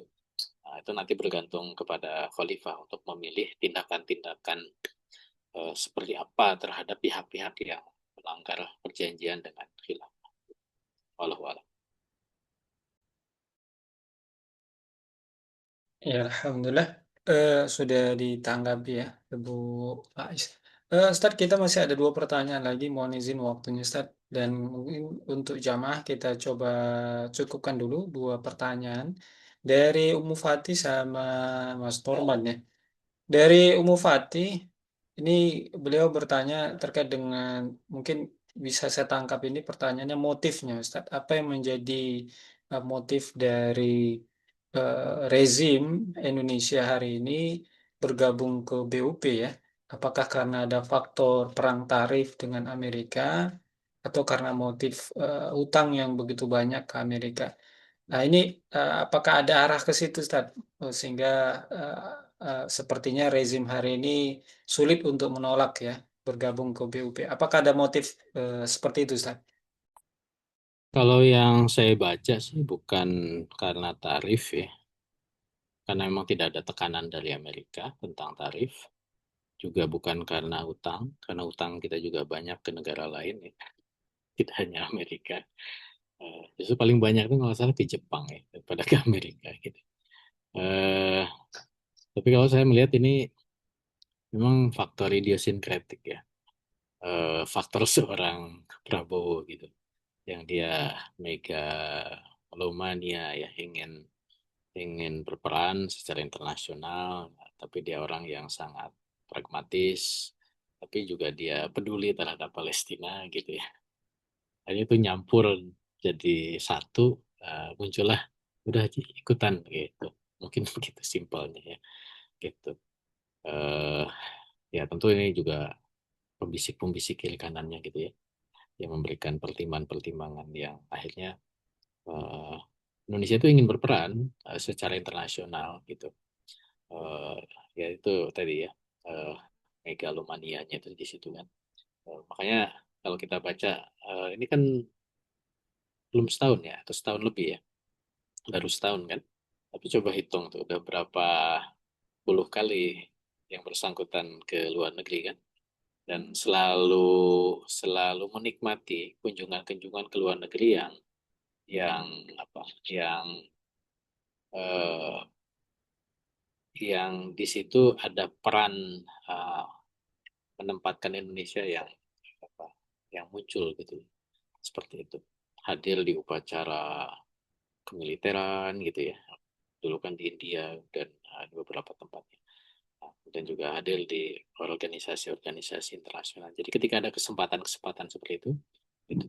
Nah, itu nanti bergantung kepada khalifah untuk memilih tindakan-tindakan seperti apa terhadap pihak-pihak yang melanggar perjanjian dengan khilafah. Wallahu a'lam. Ya, alhamdulillah sudah ditanggapi ya, Bu Faiz. Ustaz, kita masih ada 2 pertanyaan lagi. Mohon izin waktunya, Ustaz. Dan mungkin untuk jamaah kita coba cukupkan dulu 2 pertanyaan dari Ummu Fatih sama Mas Torman ya. Dari Ummu Fatih, ini beliau bertanya terkait dengan, mungkin bisa saya tangkap ini pertanyaannya motifnya, Ustaz. Apa yang menjadi motif dari rezim Indonesia hari ini bergabung ke BUP ya? Apakah karena ada faktor perang tarif dengan Amerika atau karena motif utang yang begitu banyak ke Amerika? Nah, ini apakah ada arah ke situ, Ustaz? Sehingga sepertinya rezim hari ini sulit untuk menolak ya bergabung ke BUP. Apakah ada motif seperti itu, Ustaz? Kalau yang saya baca sih bukan karena tarif ya, karena memang tidak ada tekanan dari Amerika tentang tarif, juga bukan karena utang kita juga banyak ke negara lain ya, tidak hanya Amerika. Justru paling banyak itu kalau nggak salah ke Jepang ya, daripada ke Amerika gitu. Eh, tapi kalau saya melihat ini memang faktor idiosinkratik ya, faktor seorang Prabowo gitu, yang dia megalomania ya, ingin ingin berperan secara internasional, tapi dia orang yang sangat pragmatis, tapi juga dia peduli terhadap Palestina gitu ya. Dan itu nyampur jadi satu, muncullah udah ikutan gitu. Mungkin begitu simpelnya ya, gitu. Eh, ya tentu ini juga pembisik-pembisik kiri kanannya gitu ya, yang memberikan pertimbangan-pertimbangan yang akhirnya eh, Indonesia itu ingin berperan secara internasional gitu. Eh, ya itu tadi ya, eh, megalomanianya itu di situ kan. Makanya kalau kita baca, ini kan belum setahun ya, atau setahun lebih ya, baru setahun kan. Tapi coba hitung tuh udah berapa puluh kali yang bersangkutan ke luar negeri kan. Dan selalu selalu menikmati kunjungan-kunjungan ke luar negeri yang apa eh, yang di situ ada peran eh, menempatkan Indonesia apa yang muncul gitu, seperti itu, hadir di upacara kemiliteran gitu ya, dulu kan di India dan di beberapa tempatnya. Nah, dan juga hadir di organisasi-organisasi internasional. Jadi ketika ada kesempatan-kesempatan seperti itu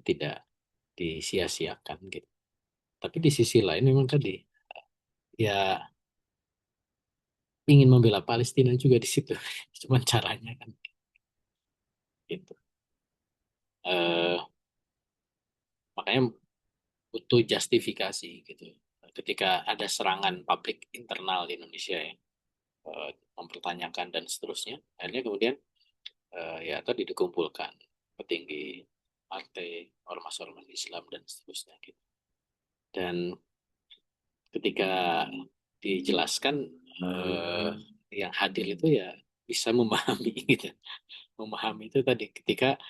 tidak disia-siakan gitu. Tapi di sisi lain memang tadi ya ingin membela Palestina juga di situ. Cuman caranya kan gitu. Eh, makanya butuh justifikasi gitu. Ketika ada serangan publik internal di Indonesia ya, mempertanyakan dan seterusnya, akhirnya kemudian ya tadi dikumpulkan petinggi partai, ormas-ormas Islam dan seterusnya gitu. Dan ketika dijelaskan, eh, yang hadir itu ya bisa memahami gitu, memahami itu tadi ketika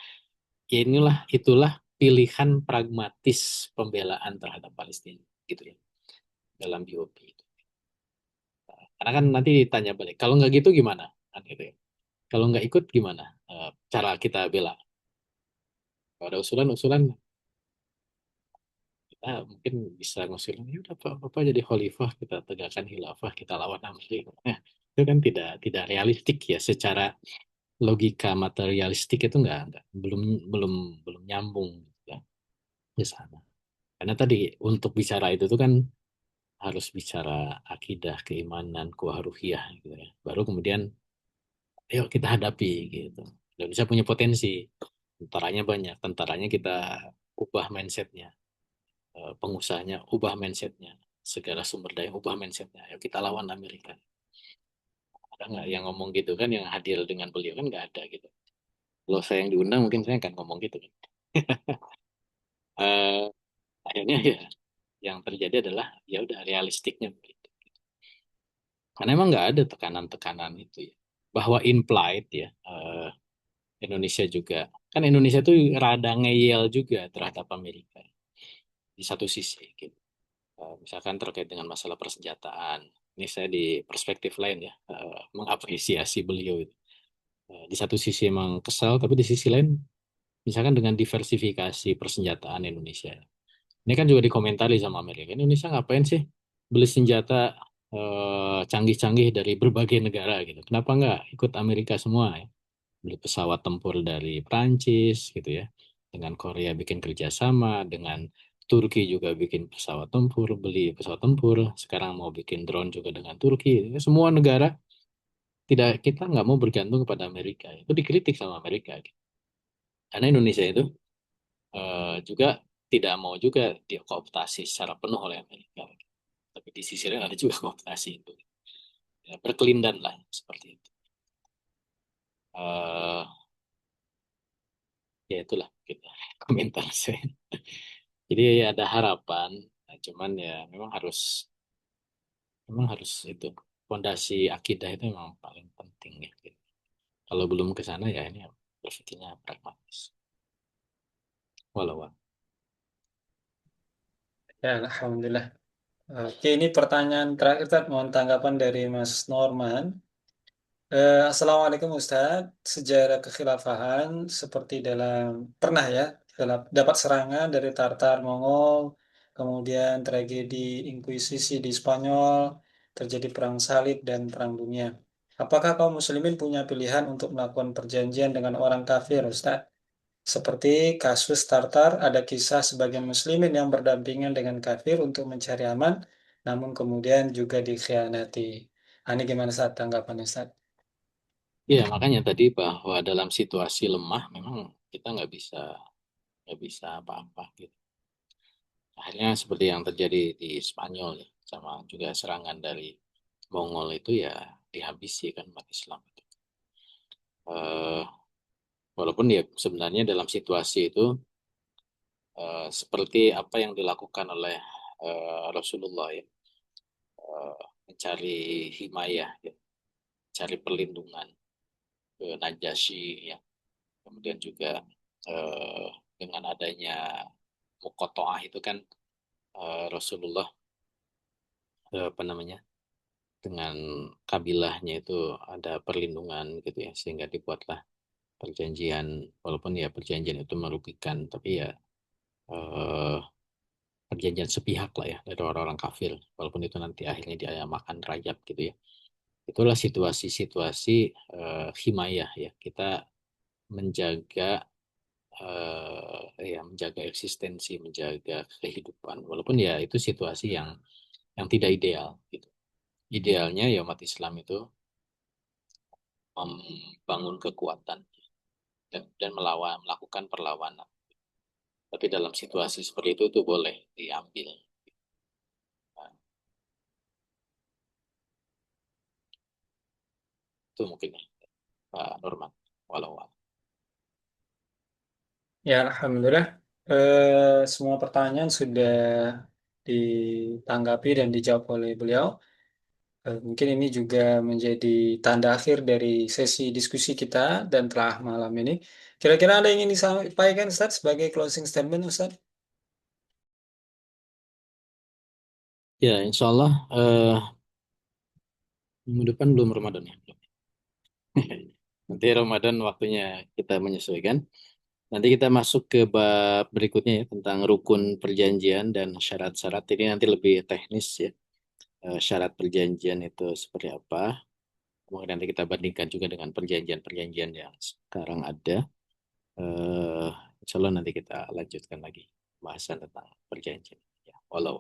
ya itulah pilihan pragmatis pembelaan terhadap Palestina gitu ya, dalam BOP itu. Karena kan nanti ditanya balik, kalau nggak gitu gimana? Kan gitu ya. Kalau nggak ikut gimana? Cara kita bela. Kalau ada usulan-usulan, kita mungkin bisa ngusulin, ya udah Bapak jadi khalifah, kita tegakkan khilafah, kita lawan Amerika. Nah, itu kan tidak realistik ya, secara logika materialistik itu nggak belum belum belum nyambung ya di sana. Karena tadi untuk bicara itu tuh kan harus bicara akidah, keimanan, kuharuhiyah gitu ya. Baru kemudian ayo kita hadapi gitu. Indonesia punya potensi, tentaranya banyak, tentaranya kita ubah mindsetnya, pengusahanya ubah mindsetnya, segala sumber daya ubah mindsetnya. Ayo kita lawan Amerika. Ada nggak yang ngomong gitu kan, yang hadir dengan beliau kan nggak ada gitu. Kalau saya yang diundang mungkin saya akan ngomong gitu kan. Eh, akhirnya ya yang terjadi adalah ya udah realistiknya begitu. Karena emang nggak ada tekanan-tekanan itu ya. Bahwa implied ya, Indonesia juga kan Indonesia tuh rada ngeyel juga terhadap Amerika di satu sisi gitu. Misalkan terkait dengan masalah persenjataan, ini saya di perspektif lain ya, mengapresiasi beliau itu. Di satu sisi emang kesal, tapi di sisi lain misalkan dengan diversifikasi persenjataan Indonesia, ini kan juga dikomentari sama Amerika, Indonesia ngapain sih beli senjata canggih-canggih dari berbagai negara gitu, kenapa nggak ikut Amerika semua ya, beli pesawat tempur dari Prancis gitu ya, dengan Korea bikin kerjasama, dengan Turki juga bikin pesawat tempur, beli pesawat tempur, sekarang mau bikin drone juga dengan Turki. Semua negara, tidak, kita nggak mau bergantung kepada Amerika. Itu dikritik sama Amerika. Karena Indonesia itu juga tidak mau juga dia kooptasi secara penuh oleh Amerika. Tapi di sisi lain ada juga kooptasi itu. Ya, berkelindan lah seperti itu. Eh, ya itulah kita komentar saya. Jadi ada harapan, nah, cuman ya memang harus itu fondasi akidah itu memang paling penting ya. Gitu. Kalau belum ke sana ya ini berpikirnya pragmatis. Walau Ya, alhamdulillah. Oke, ini pertanyaan terakhir, Ustaz. Mohon tanggapan dari Mas Norman. Assalamualaikum Ustadz. Sejarah kekhilafahan seperti pernah ya dapat serangan dari Tartar Mongol, kemudian tragedi Inkuisisi di Spanyol, terjadi perang salib dan perang dunia. Apakah kaum muslimin punya pilihan untuk melakukan perjanjian dengan orang kafir, Ustadz? Seperti kasus Tartar, ada kisah sebagian muslimin yang berdampingan dengan kafir untuk mencari aman, namun kemudian juga dikhianati. Ini gimana Ustadz tanggapan Ustadz? ya makanya tadi bahwa dalam situasi lemah memang kita nggak bisa apa-apa gitu. Akhirnya seperti yang terjadi di Spanyol ya, sama juga serangan dari Mongol itu ya dihabisi kan umat Islam itu. Eh, Walaupun ya sebenarnya dalam situasi itu seperti apa yang dilakukan oleh Rasulullah ya, mencari himayah, ya, cari perlindungan ke Najasyi ya, kemudian juga dengan adanya Muqatta'ah itu kan Rasulullah apa namanya dengan kabilahnya itu ada perlindungan gitu ya sehingga dibuatlah perjanjian walaupun ya perjanjian itu merugikan tapi ya eh, perjanjian sepihak lah ya dari orang-orang kafir walaupun itu nanti akhirnya dia makan rayap gitu ya itulah situasi-situasi himayah ya kita menjaga ya menjaga eksistensi menjaga kehidupan walaupun ya itu situasi yang tidak ideal gitu idealnya ya umat Islam itu membangun kekuatan dan melakukan perlawanan. Tapi dalam situasi seperti itu tuh boleh diambil. Nah, itu mungkin ya, Pak Norman. Walau Ya, alhamdulillah. Semua pertanyaan sudah ditanggapi dan dijawab oleh beliau. Mungkin ini juga menjadi tanda akhir dari sesi diskusi kita dan telah malam ini. Kira-kira ada yang ingin disampaikan, Ustaz, sebagai closing statement, Ustaz? ya, insya Allah minggu depan belum Ramadan ya. Nanti Ramadan waktunya kita menyesuaikan. Nanti kita masuk ke bab berikutnya ya tentang rukun perjanjian dan syarat-syarat. Ini nanti lebih teknis ya. Syarat perjanjian itu seperti apa. Kemudian nanti kita bandingkan juga dengan perjanjian-perjanjian yang sekarang ada. Eh, Insya Allah nanti kita lanjutkan lagi bahasan tentang perjanjian. Ya, walau